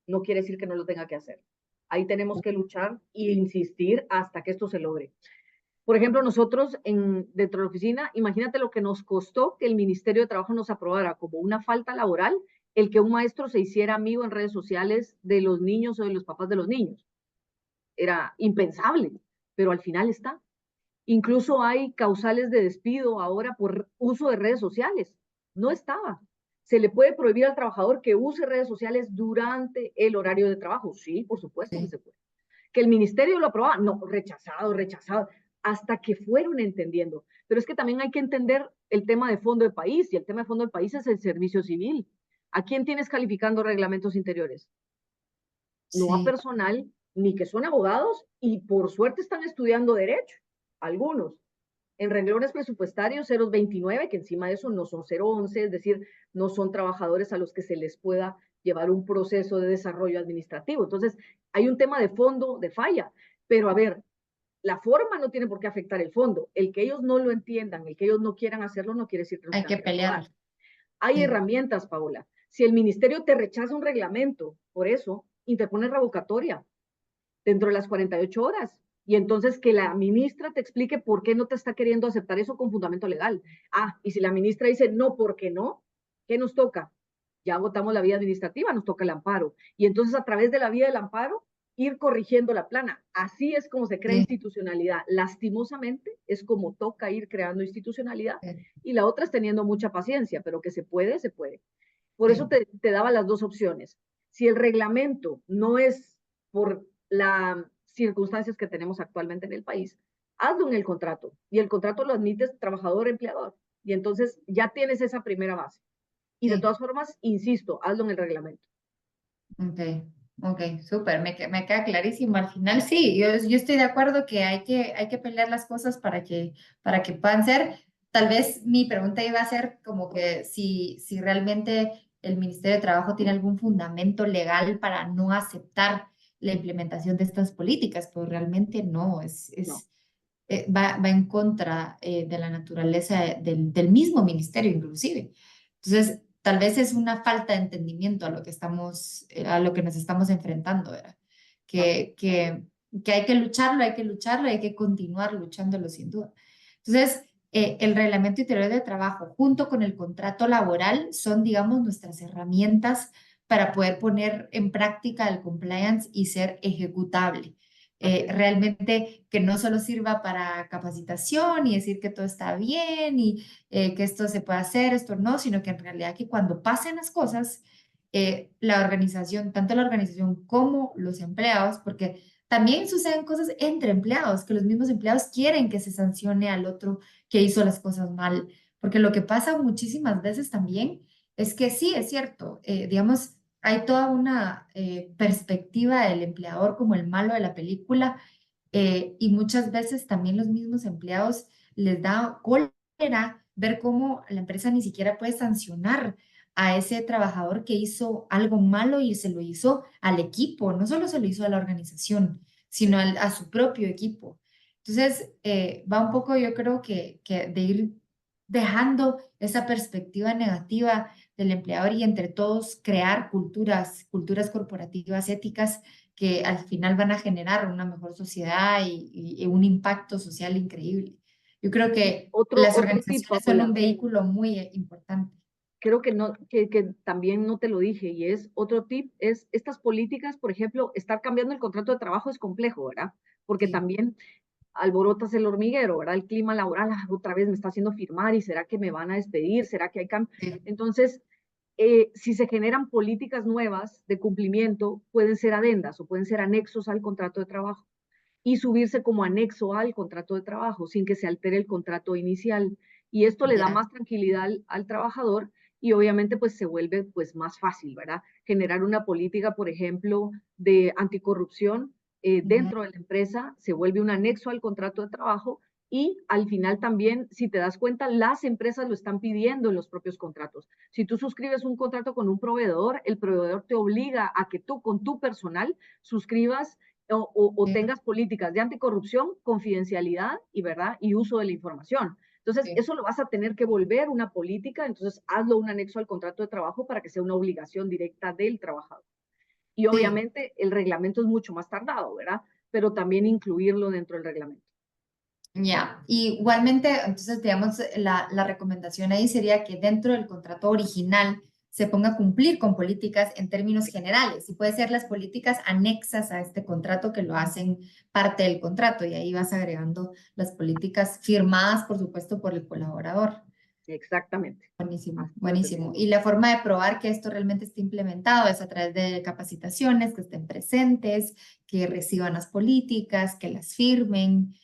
no quiere decir que no lo tenga que hacer. Ahí tenemos que luchar e insistir hasta que esto se logre. Por ejemplo, nosotros dentro de la oficina, imagínate lo que nos costó que el Ministerio de Trabajo nos aprobara como una falta laboral el que un maestro se hiciera amigo en redes sociales de los niños o de los papás de los niños. Era impensable, pero al final está. Incluso hay causales de despido ahora por uso de redes sociales. No estaba. ¿Se le puede prohibir al trabajador que use redes sociales durante el horario de trabajo? Sí, por supuesto que Sí, se puede. ¿Que el ministerio lo aprobaba? No, rechazado, rechazado, hasta que fueron entendiendo. Pero es que también hay que entender el tema de fondo del país, y el tema de fondo del país es el servicio civil. ¿A quién tienes calificando reglamentos interiores? No a sí, personal, ni que son abogados, y por suerte están estudiando derecho, algunos. En renglones presupuestarios 029, que encima de eso no son 011, es decir, no son trabajadores a los que se les pueda llevar un proceso de desarrollo administrativo. Entonces, hay un tema de fondo, de falla. Pero a ver, la forma no tiene por qué afectar el fondo. El que ellos no lo entiendan, el que ellos no quieran hacerlo, no quiere decir que nos hay tengan que que aprobar. pelearlo. Hay Sí, herramientas, Paola. Si el ministerio te rechaza un reglamento, por eso, interpone revocatoria dentro de las 48 horas. Y entonces que la ministra te explique por qué no te está queriendo aceptar eso con fundamento legal. Ah, y si la ministra dice no, ¿por qué no? ¿Qué nos toca? Ya agotamos la vía administrativa, nos toca el amparo. Y entonces a través de la vía del amparo, ir corrigiendo la plana. Así es como se crea sí, institucionalidad. Lastimosamente, es como toca ir creando institucionalidad. sí, Y la otra es teniendo mucha paciencia, pero que se puede, se puede. Por eso sí. te daba las dos opciones. Si el reglamento no es por las circunstancias que tenemos actualmente en el país, hazlo en el contrato. Y el contrato lo admites trabajador-empleador. Y entonces ya tienes esa primera base. Y de Sí. todas formas, insisto, hazlo en el reglamento. Ok, ok, súper, me queda clarísimo. Al final sí, yo estoy de acuerdo que hay que pelear las cosas para que puedan ser. Tal vez mi pregunta iba a ser como que si realmente el Ministerio de Trabajo tiene algún fundamento legal para no aceptar la implementación de estas políticas, pero realmente no, No. va en contra de la naturaleza del mismo ministerio inclusive. Entonces, tal vez es una falta de entendimiento a lo que a lo que nos estamos enfrentando, ¿verdad? Así. Que hay que lucharlo, hay que continuar luchándolo sin duda. Entonces, el reglamento interior de trabajo junto con el contrato laboral son, digamos, nuestras herramientas para poder poner en práctica el compliance y ser ejecutable. Así es. Realmente que no solo sirva para capacitación y decir que todo está bien y que esto se puede hacer, esto no, sino que en realidad que cuando pasen las cosas, la organización, tanto la organización como los empleados, porque también suceden cosas entre empleados, que los mismos empleados quieren que se sancione al otro que hizo las cosas mal, porque lo que pasa muchísimas veces también es que sí, es cierto, digamos, hay toda una perspectiva del empleador como el malo de la película y muchas veces también los mismos empleados les da cólera ver cómo la empresa ni siquiera puede sancionar a ese trabajador que hizo algo malo y se lo hizo al equipo, no solo se lo hizo a la organización, sino a su propio equipo. Entonces, va un poco, yo creo que de ir dejando esa perspectiva negativa del empleador y entre todos crear culturas corporativas éticas que al final van a generar una mejor sociedad y un impacto social increíble. Yo creo que las Otro tip, organizaciones son un Paola, vehículo muy importante. creo que, no, que también no te lo dije, y es otro tip, es estas políticas, por ejemplo, estar cambiando el contrato de trabajo es complejo, ¿verdad? Porque Sí, también alborotas el hormiguero, ¿verdad? El clima laboral, otra vez me está haciendo firmar y ¿será que me van a despedir? ¿Será que hay cambio? Sí. Entonces, si se generan políticas nuevas de cumplimiento, pueden ser adendas o pueden ser anexos al contrato de trabajo y subirse como anexo al contrato de trabajo sin que se altere el contrato inicial. Y esto le da Ya. más tranquilidad al trabajador y obviamente pues se vuelve pues más fácil, ¿verdad? Generar una política, por ejemplo, de anticorrupción dentro de la empresa, se vuelve un anexo al contrato de trabajo y al final también, si te das cuenta, las empresas lo están pidiendo en los propios contratos. Si tú suscribes un contrato con un proveedor, el proveedor te obliga a que tú con tu personal suscribas o Sí, tengas políticas de anticorrupción, confidencialidad y, ¿verdad? Y uso de la información. Entonces, sí. eso lo vas a tener que volver una política, entonces hazlo un anexo al contrato de trabajo para que sea una obligación directa del trabajador. Y Sí. obviamente el reglamento es mucho más tardado, ¿verdad? Pero también incluirlo dentro del reglamento. Ya, igualmente, entonces, digamos, la recomendación ahí sería que dentro del contrato original se ponga a cumplir con políticas en términos generales y puede ser las políticas anexas a este contrato que lo hacen parte del contrato y ahí vas agregando las políticas firmadas, por supuesto, por el colaborador. Exactamente. Buenísimo, Así lo buenísimo. tendríamos. Y la forma de probar que esto realmente esté implementado es a través de capacitaciones, que estén presentes, que reciban las políticas, que las firmen.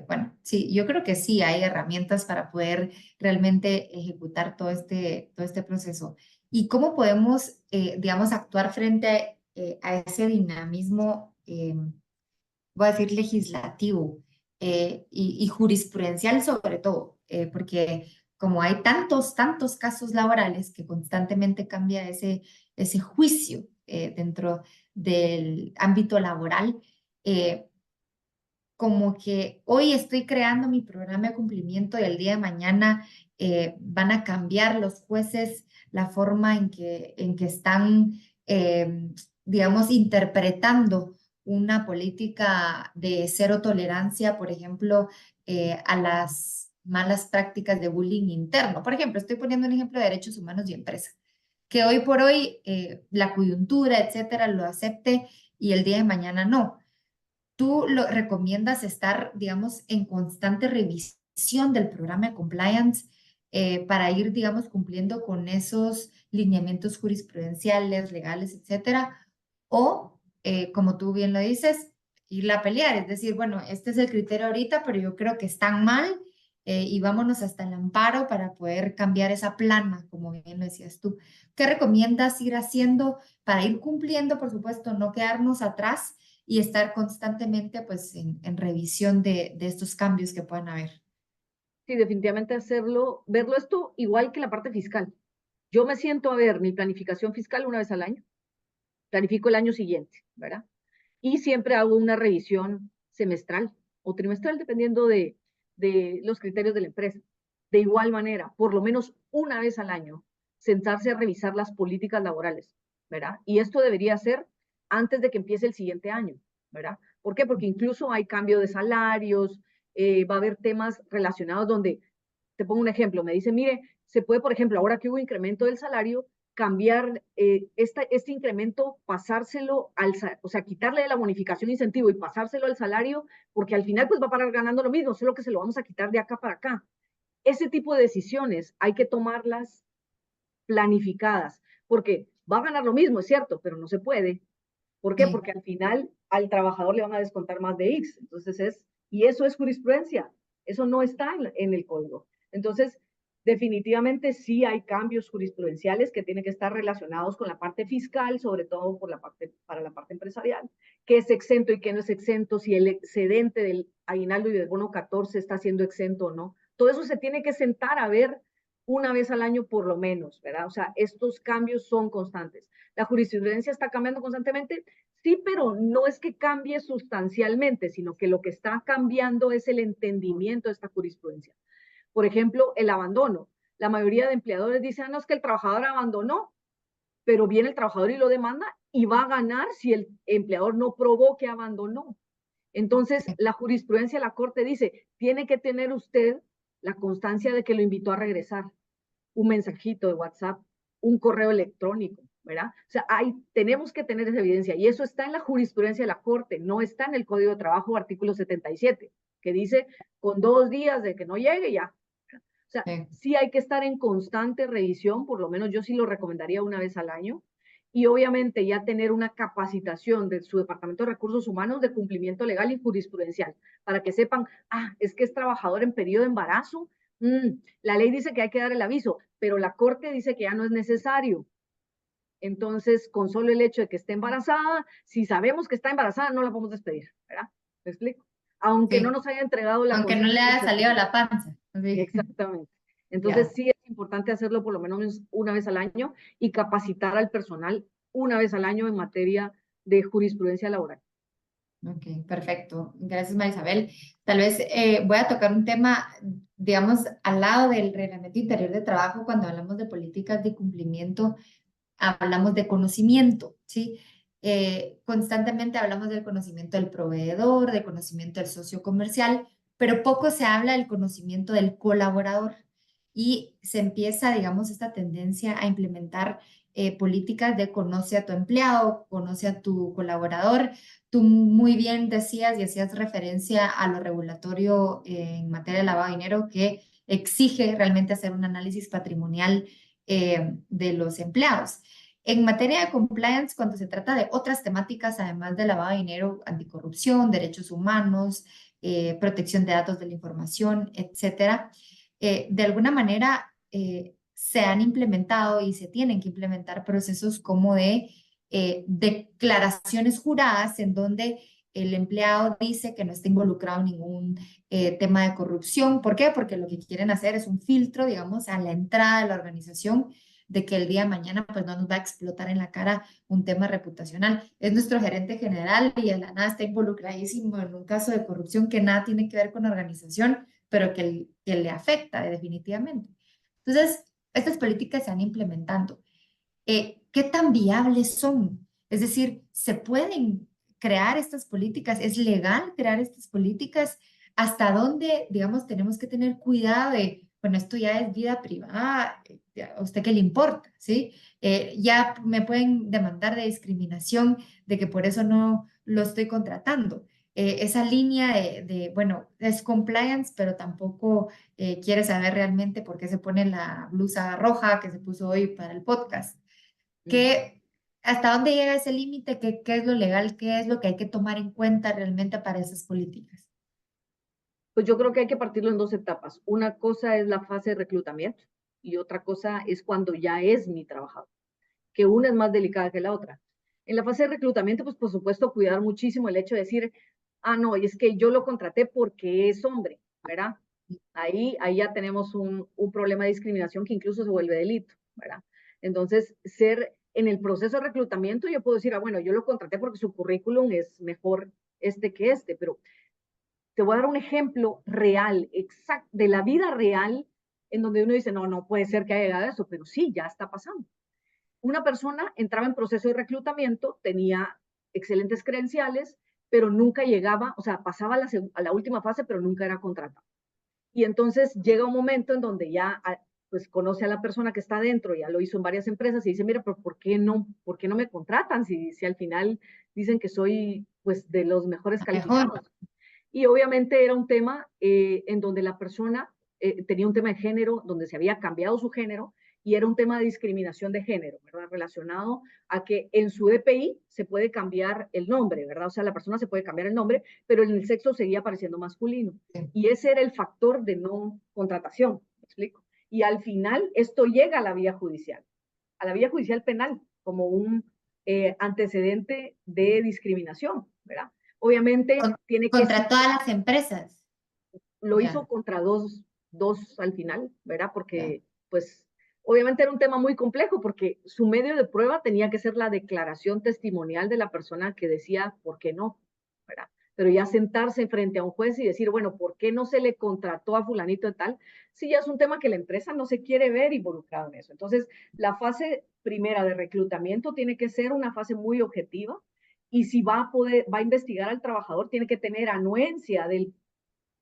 Bueno, sí, yo creo que sí hay herramientas para poder realmente ejecutar todo este proceso. ¿Y cómo podemos, digamos, actuar frente a ese dinamismo, voy a decir, legislativo y jurisprudencial sobre todo? Porque como hay tantos casos laborales que constantemente cambia ese juicio dentro del ámbito laboral, eh, como que hoy estoy creando mi programa de cumplimiento y el día de mañana van a cambiar los jueces la forma en que están, digamos, interpretando una política de cero tolerancia, por ejemplo, a las malas prácticas de bullying interno. Por ejemplo, estoy poniendo un ejemplo de derechos humanos y empresa, que hoy por hoy la coyuntura, etcétera, lo acepte y el día de mañana no. ¿Tú lo recomiendas estar, digamos, en constante revisión del programa de compliance para ir, digamos, cumpliendo con esos lineamientos jurisprudenciales, legales, etcétera? O, como tú bien lo dices, ir a pelear, es decir, bueno, este es el criterio ahorita, pero yo creo que están mal y vámonos hasta el amparo para poder cambiar esa plana, como bien lo decías tú. ¿Qué recomiendas ir haciendo para ir cumpliendo, por supuesto, no quedarnos atrás y estar constantemente pues en revisión de estos cambios que puedan haber? Sí, definitivamente hacerlo, verlo esto igual que la parte fiscal. Yo me siento a ver mi planificación fiscal una vez al año, planifico el año siguiente, ¿verdad? Y siempre hago una revisión semestral o trimestral, dependiendo de los criterios de la empresa. De igual manera, por lo menos una vez al año, sentarse a revisar las políticas laborales, ¿verdad? Y esto debería ser antes de que empiece el siguiente año, ¿verdad? ¿Por qué? Porque incluso hay cambio de salarios, va a haber temas relacionados donde, te pongo un ejemplo, me dice, mire, se puede, por ejemplo, ahora que hubo incremento del salario, cambiar este incremento, pasárselo o sea, quitarle la bonificación incentivo y pasárselo al salario, porque al final pues va a parar ganando lo mismo, solo que se lo vamos a quitar de acá para acá. Ese tipo de decisiones hay que tomarlas planificadas, porque va a ganar lo mismo, es cierto, pero no se puede. ¿Por qué? Sí, Porque al final al trabajador le van a descontar más de X. Entonces y eso es jurisprudencia, eso no está en el código. Entonces, definitivamente sí hay cambios jurisprudenciales que tienen que estar relacionados con la parte fiscal, sobre todo para la parte empresarial, qué es exento y qué no es exento, si el excedente del aguinaldo y del bono 14 está siendo exento o no. Todo eso se tiene que sentar a ver una vez al año por lo menos, ¿verdad? O sea, estos cambios son constantes. La jurisprudencia está cambiando constantemente, sí, pero no es que cambie sustancialmente, sino que lo que está cambiando es el entendimiento de esta jurisprudencia. Por ejemplo, el abandono. La mayoría de empleadores dicen, no, es que el trabajador abandonó, pero viene el trabajador y lo demanda y va a ganar si el empleador no probó que abandonó. Entonces, sí, la jurisprudencia de la Corte dice, tiene que tener usted la constancia de que lo invitó a regresar, un mensajito de WhatsApp, un correo electrónico, ¿verdad? O sea, tenemos que tener esa evidencia y eso está en la jurisprudencia de la Corte, no está en el Código de Trabajo, artículo 77. que dice con 2 días de que no llegue ya. O sea, Sí. sí hay que estar en constante revisión, por lo menos yo sí lo recomendaría una vez al año, y obviamente ya tener una capacitación de su Departamento de Recursos Humanos de cumplimiento legal y jurisprudencial, para que sepan, es que es trabajador en periodo de embarazo, la ley dice que hay que dar el aviso, pero la Corte dice que ya no es necesario. Entonces, con solo el hecho de que esté embarazada, si sabemos que está embarazada, no la podemos despedir, ¿verdad? ¿Me explico? Aunque no Sí. nos haya entregado la Aunque no le constancia del haya salido a certificado. la panza. Sí. Exactamente. Entonces, Ya. sí es importante hacerlo por lo menos una vez al año y capacitar al personal una vez al año en materia de jurisprudencia laboral. Ok, perfecto. Gracias, Marisabel. Tal vez voy a tocar un tema, digamos, al lado del Reglamento Interior de Trabajo, cuando hablamos de políticas de cumplimiento, hablamos de conocimiento, ¿sí? Constantemente hablamos del conocimiento del proveedor, del conocimiento del socio comercial, pero poco se habla del conocimiento del colaborador y se empieza, digamos, esta tendencia a implementar políticas de conoce a tu empleado, conoce a tu colaborador. Tú muy bien decías y hacías referencia a lo regulatorio en materia de lavado de dinero que exige realmente hacer un análisis patrimonial de los empleados. En materia de compliance, cuando se trata de otras temáticas, además de lavado de dinero, anticorrupción, derechos humanos, protección de datos de la información, etcétera, de alguna manera se han implementado y se tienen que implementar procesos como de declaraciones juradas en donde el empleado dice que no está involucrado en ningún tema de corrupción. ¿Por qué? Porque lo que quieren hacer es un filtro, digamos, a la entrada de la organización de que el día de mañana pues no nos va a explotar en la cara un tema reputacional. Es nuestro gerente general y de la nada está involucradísimo en un caso de corrupción que nada tiene que ver con la organización, pero que le afecta definitivamente. Entonces, estas políticas se han implementando. ¿Qué tan viables son? Es decir, ¿se pueden crear estas políticas? ¿Es legal crear estas políticas? ¿Hasta dónde, digamos, tenemos que tener cuidado de, bueno, esto ya es vida privada, ¿a usted qué le importa? ¿Sí? Ya me pueden demandar de discriminación, de que por eso no lo estoy contratando. Esa línea bueno, es compliance, pero tampoco quiere saber realmente por qué se pone la blusa roja que se puso hoy para el podcast. ¿Qué, hasta dónde llega ese límite? ¿Qué es lo legal? ¿Qué es lo que hay que tomar en cuenta realmente para esas políticas? Pues yo creo que hay que partirlo en 2 etapas. Una cosa es la fase de reclutamiento y otra cosa es cuando ya es mi trabajador, que una es más delicada que la otra. En la fase de reclutamiento, pues por supuesto, cuidar muchísimo el hecho de decir, no, y es que yo lo contraté porque es hombre, ¿verdad? Ahí ya tenemos un problema de discriminación que incluso se vuelve delito, ¿verdad? Entonces, en el proceso de reclutamiento, yo puedo decir, bueno, yo lo contraté porque su currículum es mejor que este, pero te voy a dar un ejemplo real, exacto, de la vida real, en donde uno dice, no, no puede ser que haya llegado a eso, pero sí, ya está pasando. Una persona entraba en proceso de reclutamiento, tenía excelentes credenciales, pero nunca llegaba, o sea, pasaba a la última fase, pero nunca era contratado. Y entonces llega un momento en donde ya pues conoce a la persona que está dentro, ya lo hizo en varias empresas y dice, mira, pero por qué no me contratan si al final dicen que soy pues de los mejores Mejor. calificados? Y obviamente era un tema en donde la persona tenía un tema de género, donde se había cambiado su género, y era un tema de discriminación de género, ¿verdad? Relacionado a que en su DPI se puede cambiar el nombre, ¿verdad? O sea, la persona se puede cambiar el nombre, pero en el sexo seguía apareciendo masculino. Sí. Y ese era el factor de no contratación, ¿me explico? Y al final esto llega a la vía judicial penal, como un antecedente de discriminación, ¿verdad? Obviamente Con- tiene que Contra todas las empresas. lo hizo Ya, contra dos al final, ¿verdad? ya. Porque, pues, obviamente era un tema muy complejo, porque su medio de prueba tenía que ser la declaración testimonial de la persona que decía por qué no, ¿verdad? Pero ya sentarse frente a un juez y decir, bueno, ¿por qué no se le contrató a fulanito de tal? Sí, ya es un tema que la empresa no se quiere ver involucrado en eso. Entonces, la fase primera de reclutamiento tiene que ser una fase muy objetiva, y si va a investigar al trabajador, tiene que tener anuencia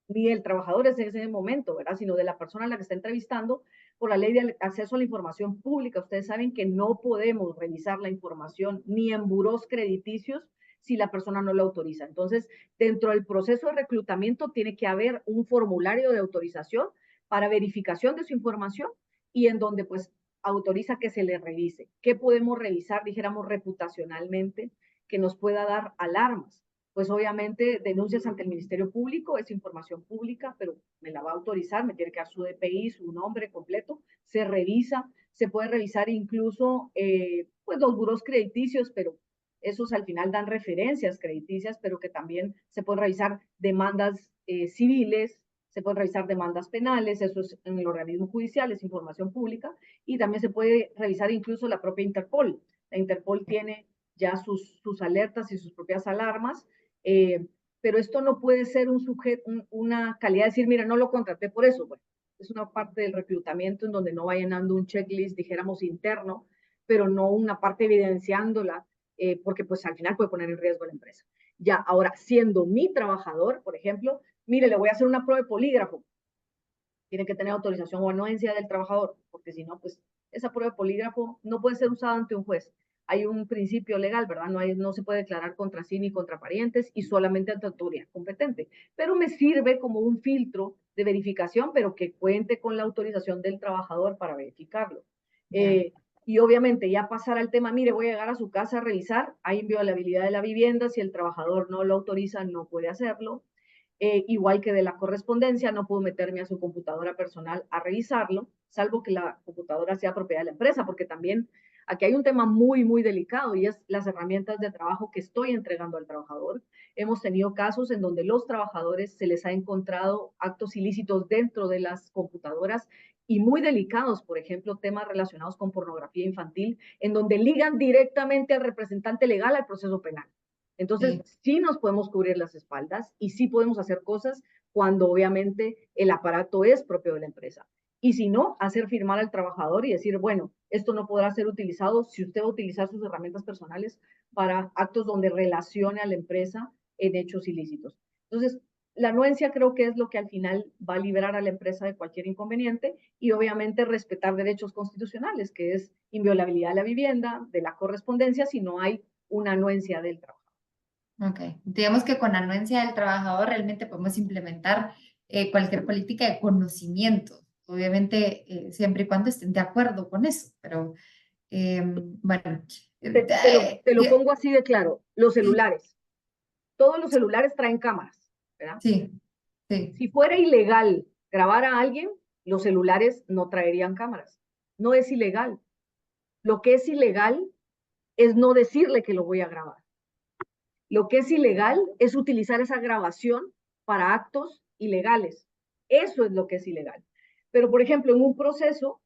ni el trabajador en ese momento, ¿verdad? Sino de la persona a la que está entrevistando por la ley de acceso a la información pública. Ustedes saben que no podemos revisar la información ni en burós crediticios si la persona no lo autoriza. Entonces, dentro del proceso de reclutamiento tiene que haber un formulario de autorización para verificación de su información y en donde pues autoriza que se le revise. ¿Qué podemos revisar, dijéramos, reputacionalmente que nos pueda dar alarmas? Pues obviamente denuncias ante el Ministerio Público, es información pública, pero me la va a autorizar, me tiene que dar su DPI, su nombre completo, se revisa, se puede revisar incluso pues los buros crediticios, pero esos al final dan referencias crediticias, pero que también se pueden revisar demandas civiles, se pueden revisar demandas penales, eso es en el organismo judicial, es información pública, y también se puede revisar incluso la propia Interpol. La Interpol tiene ya sus alertas y sus propias alarmas, pero esto no puede ser una calidad de decir, mira, no lo contraté por eso. Bueno, es una parte del reclutamiento en donde no va llenando un checklist, dijéramos, interno, pero no una parte evidenciándola, porque pues al final puede poner en riesgo a la empresa. Ya, ahora, siendo mi trabajador, por ejemplo, mire, le voy a hacer una prueba de polígrafo. Tiene que tener autorización o anuencia del trabajador, porque si no, pues esa prueba de polígrafo no puede ser usada ante un juez. Hay un principio legal, ¿verdad? No se puede declarar contra sí ni contra parientes y solamente ante autoridad competente. Pero me sirve como un filtro de verificación, pero que cuente con la autorización del trabajador para verificarlo. Y obviamente ya pasar al tema, mire, voy a llegar a su casa a revisar, hay inviolabilidad de la vivienda, si el trabajador no lo autoriza, no puede hacerlo. Igual que de la correspondencia, no puedo meterme a su computadora personal a revisarlo, salvo que la computadora sea propiedad de la empresa, porque también aquí hay un tema muy, muy delicado y es las herramientas de trabajo que estoy entregando al trabajador. Hemos tenido casos en donde los trabajadores se les ha encontrado actos ilícitos dentro de las computadoras y muy delicados, por ejemplo, temas relacionados con pornografía infantil, en donde ligan directamente al representante legal al proceso penal. Entonces, sí nos podemos cubrir las espaldas y sí podemos hacer cosas cuando obviamente el aparato es propio de la empresa. Y si no, hacer firmar al trabajador y decir, bueno, esto no podrá ser utilizado si usted va a utilizar sus herramientas personales para actos donde relacione a la empresa en hechos ilícitos. Entonces, la anuencia creo que es lo que al final va a liberar a la empresa de cualquier inconveniente y obviamente respetar derechos constitucionales, que es inviolabilidad de la vivienda, de la correspondencia, si no hay una anuencia del trabajo. Ok, digamos que con anuencia del trabajador realmente podemos implementar cualquier política de conocimiento, obviamente siempre y cuando estén de acuerdo con eso, pero bueno. Te lo pongo así de claro, los celulares, todos los celulares traen cámaras, ¿verdad? Sí, sí. Si fuera ilegal grabar a alguien, los celulares no traerían cámaras. No es ilegal. Lo que es ilegal es no decirle que lo voy a grabar. Lo que es ilegal es utilizar esa grabación para actos ilegales. Eso es lo que es ilegal. Pero, por ejemplo, en un proceso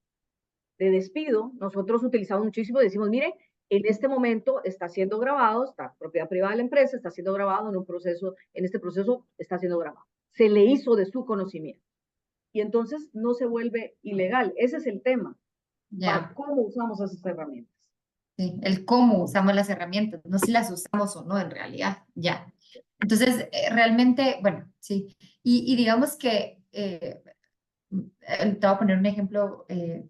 de despido, nosotros utilizamos muchísimo, decimos, mire, en este momento está siendo grabado, está propiedad privada de la empresa, está siendo grabado en un proceso, en este proceso está siendo grabado. Se le hizo de su conocimiento. Y entonces no se vuelve ilegal. Ese es el tema. Ya. ¿Cómo usamos esas herramientas? Sí, el cómo usamos las herramientas, no si las usamos o no en realidad, ya. Entonces, realmente, bueno, sí. Y digamos que, te voy a poner un ejemplo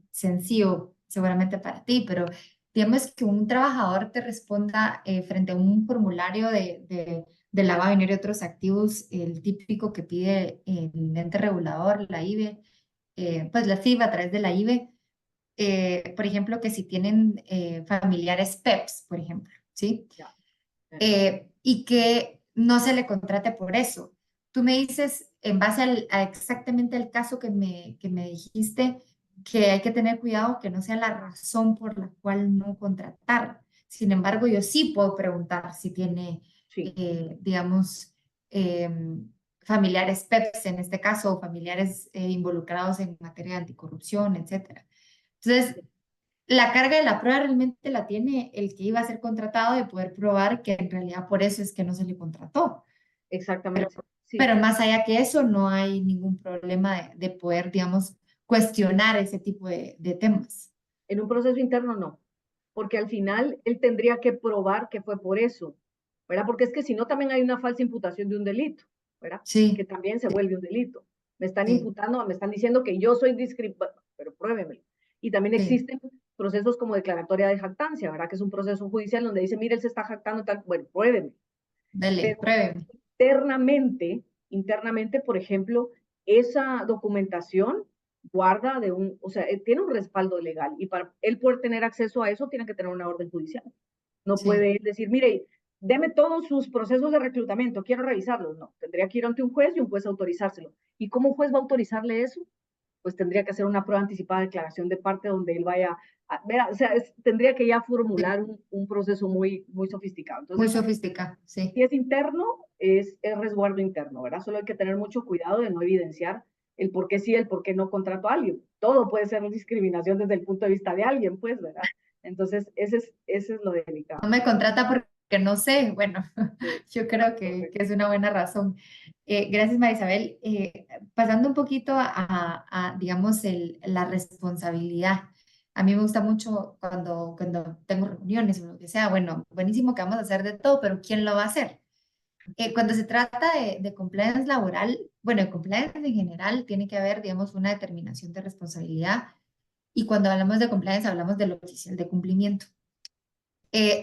sencillo, seguramente para ti, pero digamos que un trabajador te responda frente a un formulario de lavado de dinero y otros activos, el típico que pide el ente regulador, la IBE, pues la FIB a través de la IBE, por ejemplo, que si tienen familiares PEPs, por ejemplo, ¿sí? Ya. Y que no se le contrate por eso. Tú me dices, en base a exactamente el caso que me dijiste, que hay que tener cuidado que no sea la razón por la cual no contratar. Sin embargo, yo sí puedo preguntar si tiene, Sí. digamos, familiares PEPs en este caso, o familiares involucrados en materia de anticorrupción, etcétera. Entonces, la carga de la prueba realmente la tiene el que iba a ser contratado de poder probar que en realidad por eso es que no se le contrató. Exactamente. Sí. Pero más allá que eso, no hay ningún problema de poder, digamos, cuestionar ese tipo de temas. En un proceso interno no, porque al final él tendría que probar que fue por eso, ¿verdad? Porque es que si no también hay una falsa imputación de un delito, ¿verdad? Sí, Que también se vuelve un delito. Me están sí, imputando, me están diciendo que yo soy discriminado, pero pruébemelo. Y también sí, existen procesos como declaratoria de jactancia, ¿verdad? Que es un proceso judicial donde dice, mire, él se está jactando tal, bueno, pruébeme. Dale, Pero pruebe. internamente, por ejemplo, esa documentación guarda o sea, tiene un respaldo legal y para él poder tener acceso a eso tiene que tener una orden judicial. No Sí. puede él decir, mire, deme todos sus procesos de reclutamiento, quiero revisarlos. No, tendría que ir ante un juez y un juez autorizárselo. ¿Y cómo un juez va a autorizarle eso? Pues tendría que hacer una prueba anticipada de declaración de parte donde él vaya o sea, tendría que ya Sí. formular un proceso muy sofisticado. Muy Entonces, sofisticada, sí. si es interno, es resguardo interno, ¿verdad? Solo hay que tener mucho cuidado de no evidenciar el por qué sí, el por qué no contrato a alguien. Todo puede ser discriminación desde el punto de vista de alguien, pues, ¿verdad? Entonces, ese es lo No delicado. me contrata porque no sé. Bueno, Sí, yo creo que correcto. es una buena razón. Gracias, Marisabel. Pasando un poquito digamos, la responsabilidad. A mí me gusta mucho cuando tengo reuniones o lo que sea. Bueno, buenísimo que vamos a hacer de todo, pero ¿quién lo va a hacer? Cuando se trata de compliance laboral, bueno, de compliance en general, tiene que haber, digamos, una determinación de responsabilidad. Y cuando hablamos de compliance, hablamos del oficial de cumplimiento.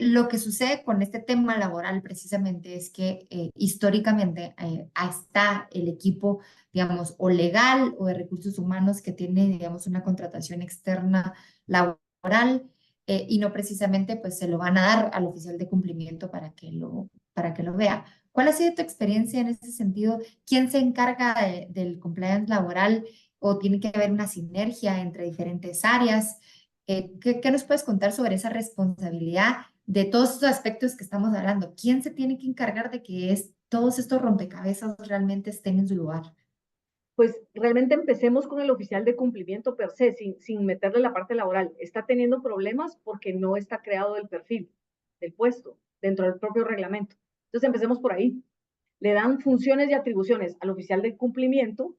Lo que sucede con este tema laboral precisamente es que históricamente está el equipo, digamos, o legal o de recursos humanos que tiene, digamos, una contratación externa laboral y no precisamente pues se lo van a dar al oficial de cumplimiento para que lo vea. ¿Cuál ha sido tu experiencia en ese sentido? ¿Quién se encarga del compliance laboral o tiene que haber una sinergia entre diferentes áreas? ¿Qué nos puedes contar sobre esa responsabilidad de todos estos aspectos que estamos hablando? ¿Quién se tiene que encargar de que todos estos rompecabezas realmente estén en su lugar? Pues realmente empecemos con el oficial de cumplimiento per se, sin meterle la parte laboral. Está teniendo problemas porque no está creado el perfil del puesto dentro del propio reglamento. Entonces empecemos por ahí. Le dan funciones y atribuciones al oficial de cumplimiento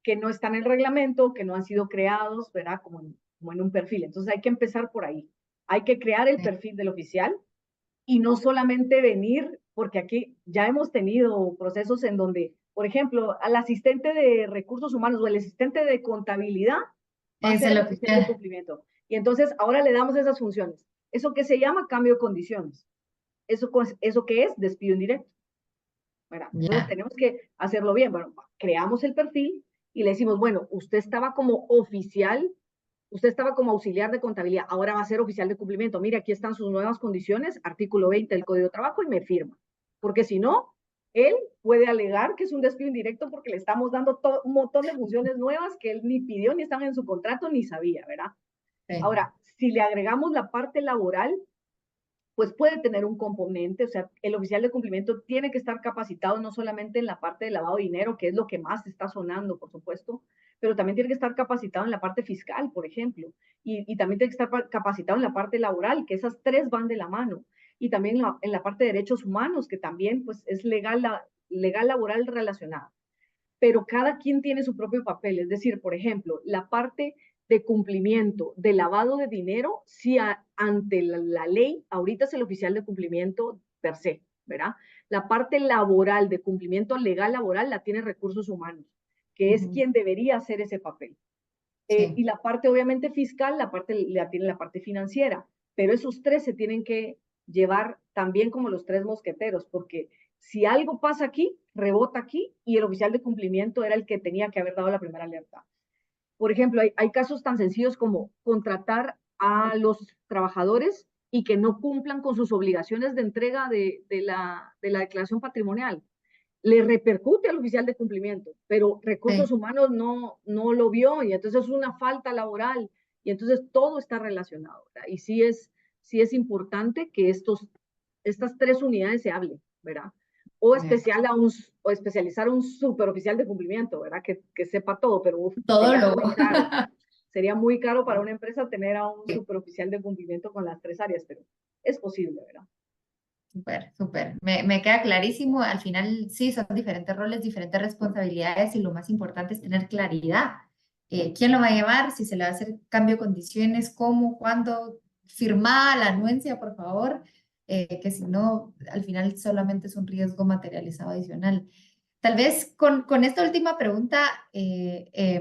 que no están en el reglamento, que no han sido creados, ¿verdad? Como en un perfil. Entonces hay que empezar por ahí. Hay que crear el Sí, perfil del oficial y no solamente venir, porque aquí ya hemos tenido procesos en donde, por ejemplo, al asistente de recursos humanos o el asistente de contabilidad va a es ser el el oficial de oficial. cumplimiento. Y entonces ahora le damos esas funciones. Eso que se llama cambio de condiciones. Eso que es despido indirecto. ¿Verdad? Entonces Ya, tenemos que hacerlo bien. Bueno, creamos el perfil y le decimos, bueno, usted estaba como oficial, usted estaba como auxiliar de contabilidad, ahora va a ser oficial de cumplimiento. Mire, aquí están sus nuevas condiciones, artículo 20 del Código de Trabajo y me firma. Porque si no, él puede alegar que es un despido indirecto porque le estamos dando un montón de funciones nuevas que él ni pidió, ni estaban en su contrato, ni sabía, ¿verdad? sí, Ahora, si le agregamos la parte laboral, pues puede tener un componente, o sea, el oficial de cumplimiento tiene que estar capacitado no solamente en la parte de lavado de dinero, que es lo que más está sonando, por supuesto, pero también tiene que estar capacitado en la parte fiscal, por ejemplo, y también tiene que estar capacitado en la parte laboral, que esas tres van de la mano, y también en la parte de derechos humanos, que también pues es legal laboral relacionada, pero cada quien tiene su propio papel. Es decir, por ejemplo, la parte de cumplimiento de lavado de dinero, si ante la ley, ahorita es el oficial de cumplimiento per se, ¿verdad? La parte laboral, de cumplimiento legal laboral, la tiene recursos humanos, que es ujú, quien debería hacer ese papel. Y sí, la parte, obviamente, fiscal, la tiene la parte financiera, pero esos tres se tienen que llevar también como los tres mosqueteros, porque si algo pasa aquí, rebota aquí, y el oficial de cumplimiento era el que tenía que haber dado la primera alerta. Por ejemplo, hay casos tan sencillos como contratar a los trabajadores y que no cumplan con sus obligaciones de entrega de la declaración patrimonial. Le repercute al oficial de cumplimiento, pero recursos sí. humanos no lo vio y entonces es una falta laboral y entonces todo está relacionado, ¿verdad? Y sí es importante que estas tres unidades se hablen, ¿verdad? O, Ya. o especializar a un superoficial de cumplimiento, ¿verdad? Que sepa todo, pero Todo sería lo... muy caro. Sería muy caro para una empresa tener a un superoficial de cumplimiento con las tres áreas, pero es posible, ¿verdad? Súper, súper. Me queda clarísimo. Al final, sí, son diferentes roles, diferentes responsabilidades y lo más importante es tener claridad. ¿Quién lo va a llevar? Si se le va a hacer cambio de condiciones, cómo, cuándo, firmada la anuencia, por favor, que si no, al final solamente es un riesgo materializado adicional. Tal vez con esta última pregunta,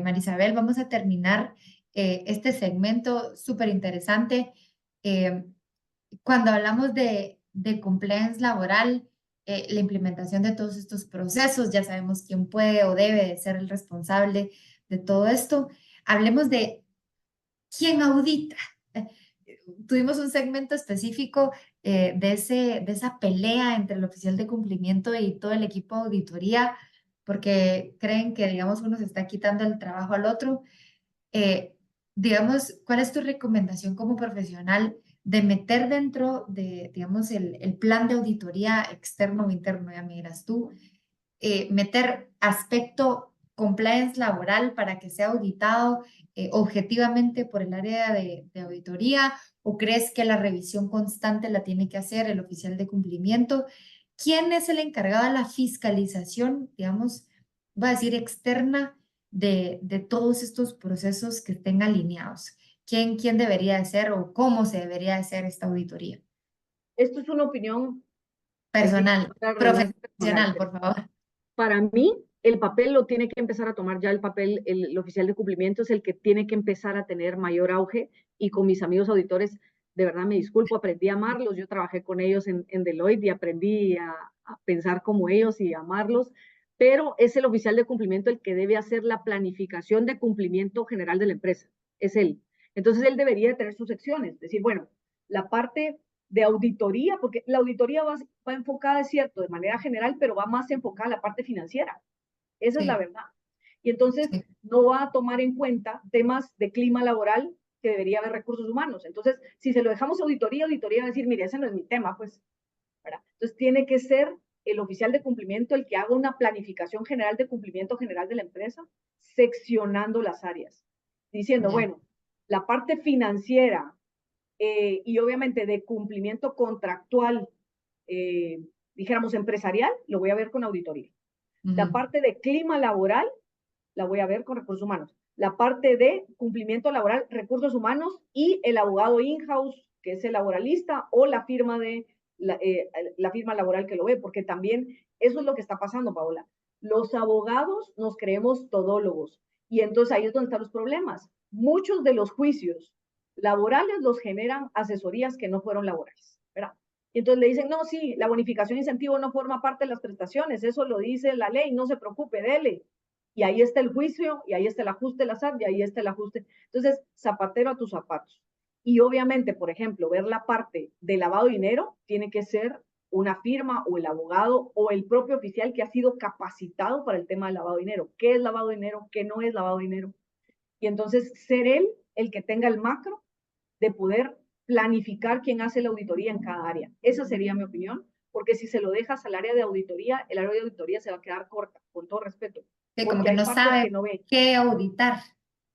Marisabel, vamos a terminar este segmento súper interesante. Cuando hablamos de compliance laboral, la implementación de todos estos procesos. Ya sabemos quién puede o debe de ser el responsable de todo esto. Hablemos de quién audita. Tuvimos un segmento específico de esa pelea entre el oficial de cumplimiento y todo el equipo de auditoría, porque creen que, digamos, uno se está quitando el trabajo al otro. Eh, digamos, ¿cuál es tu recomendación como profesional de meter dentro de, digamos, el plan de auditoría externo o interno, ya me dirás tú, meter aspecto compliance laboral para que sea auditado objetivamente por el área de auditoría, o crees que la revisión constante la tiene que hacer el oficial de cumplimiento? ¿Quién es el encargado de la fiscalización, digamos, va a decir externa de todos estos procesos que estén alineados? ¿Quién debería de ser o cómo se debería de hacer esta auditoría? Esto es una opinión, aquí, Personal, la redundancia personal, profesional, por favor. para mí, el papel lo tiene que empezar a tomar ya el papel, el oficial de cumplimiento es el que tiene que empezar a tener mayor auge y con mis amigos auditores, de verdad me disculpo, aprendí a amarlos, yo trabajé con ellos en Deloitte y aprendí a pensar como ellos y a amarlos, pero es el oficial de cumplimiento el que debe hacer la planificación de cumplimiento general de la empresa, es él. Entonces él debería tener sus secciones, decir, bueno, la parte de auditoría, porque la auditoría va enfocada, es cierto, de manera general, pero va más enfocada a la parte financiera. Esa es la Sí, verdad. Y entonces sí, no va a tomar en cuenta temas de clima laboral que debería haber recursos humanos. Entonces, si se lo dejamos a auditoría, auditoría va a decir, mire, ese no es mi tema, pues, ¿verdad? Entonces, tiene que ser el oficial de cumplimiento el que haga una planificación general de cumplimiento general de la empresa, seccionando las áreas, diciendo, ya, bueno, la parte financiera y obviamente de cumplimiento contractual, eh, dijéramos empresarial, lo voy a ver con auditoría. La ujú, parte de clima laboral la voy a ver con recursos humanos. La parte de cumplimiento laboral, recursos humanos y el abogado in-house, que es el laboralista, o la firma la firma laboral que lo ve, porque también eso es lo que está pasando, Paola. Los abogados nos creemos todólogos y entonces ahí es donde están los problemas. Muchos de los juicios laborales los generan asesorías que no fueron laborales, ¿verdad? Y entonces le dicen, no, sí, la bonificación incentivo no forma parte de las prestaciones, eso lo dice la ley, no se preocupe, dele. Y ahí está el juicio, y ahí está el ajuste de la SAT, y ahí está el ajuste. Entonces, zapatero a tus zapatos. Y obviamente, por ejemplo, ver la parte de lavado de dinero tiene que ser una firma o el abogado o el propio oficial que ha sido capacitado para el tema del lavado de dinero. ¿Qué es lavado de dinero? ¿Qué no es lavado de dinero? Y entonces ser él el que tenga el macro de poder planificar quién hace la auditoría en cada área. Esa sería mi opinión, porque si se lo dejas al área de auditoría, el área de auditoría se va a quedar corta, con todo respeto, que como porque que hay no partes que sabe no ve, qué auditar.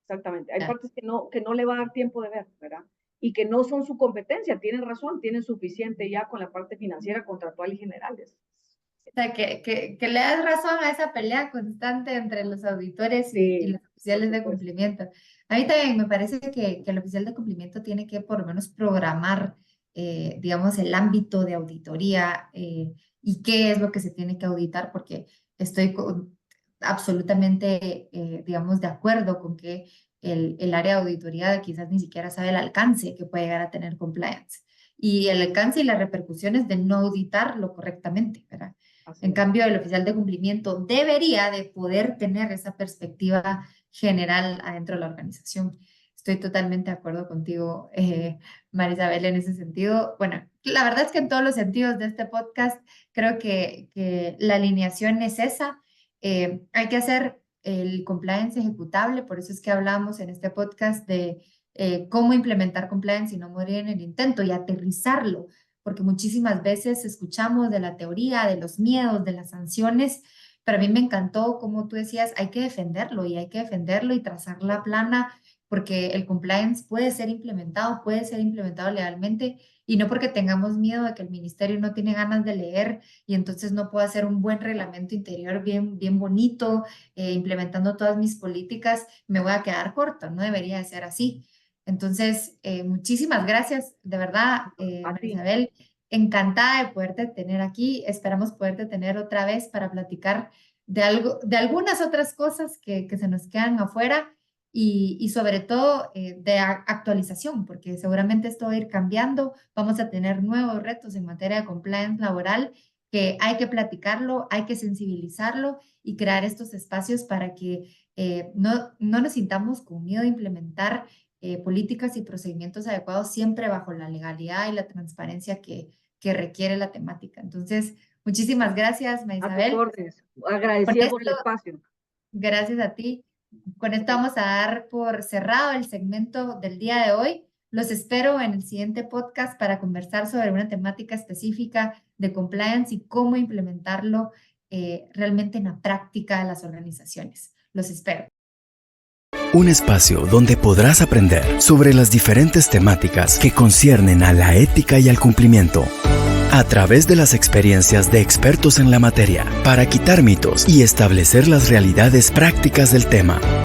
exactamente, hay Ya. partes que no le va a dar tiempo de ver, ¿verdad? Y que no son su competencia, tienen razón, tienen suficiente ya con la parte financiera, contractual y generales. O sea, que le das razón a esa pelea constante entre los auditores y Sí, los por oficiales de supuesto. cumplimiento. A mí también me parece que el oficial de cumplimiento tiene que por lo menos programar, digamos, el ámbito de auditoría y qué es lo que se tiene que auditar, porque estoy absolutamente, digamos, de acuerdo con que el área de auditoría quizás ni siquiera sabe el alcance que puede llegar a tener compliance y el alcance y las repercusiones de no auditarlo correctamente, ¿verdad? Así En es. cambio, el oficial de cumplimiento debería de poder tener esa perspectiva general adentro de la organización. Estoy totalmente de acuerdo contigo, Marisabel, en ese sentido. Bueno, la verdad es que en todos los sentidos de este podcast creo que la alineación es esa. Hay que hacer el compliance ejecutable, por eso es que hablamos en este podcast de cómo implementar compliance y no morir en el intento y aterrizarlo porque muchísimas veces escuchamos de la teoría, de los miedos, de las sanciones, pero a mí me encantó como tú decías, hay que defenderlo y hay que defenderlo y trazar la plana, porque el compliance puede ser implementado legalmente y no porque tengamos miedo de que el ministerio no tiene ganas de leer y entonces no puedo hacer un buen reglamento interior bien, bien bonito, implementando todas mis políticas, me voy a quedar corto, no debería de ser así. Entonces, muchísimas gracias, de verdad, A ti. Marisabel. Encantada de poderte tener aquí. Esperamos poderte tener otra vez para platicar de algo, de algunas otras cosas que se nos quedan afuera y sobre todo de actualización, porque seguramente esto va a ir cambiando. Vamos a tener nuevos retos en materia de compliance laboral que hay que platicarlo, hay que sensibilizarlo y crear estos espacios para que no nos sintamos con miedo de implementar políticas y procedimientos adecuados siempre bajo la legalidad y la transparencia que requiere la temática. Entonces, muchísimas gracias, Maisabel. Agradecida por el espacio. Gracias a ti. Con esto vamos a dar por cerrado el segmento del día de hoy. Los espero en el siguiente podcast para conversar sobre una temática específica de compliance y cómo implementarlo realmente en la práctica de las organizaciones. Los espero. Un espacio donde podrás aprender sobre las diferentes temáticas que conciernen a la ética y al cumplimiento, a través de las experiencias de expertos en la materia, para quitar mitos y establecer las realidades prácticas del tema.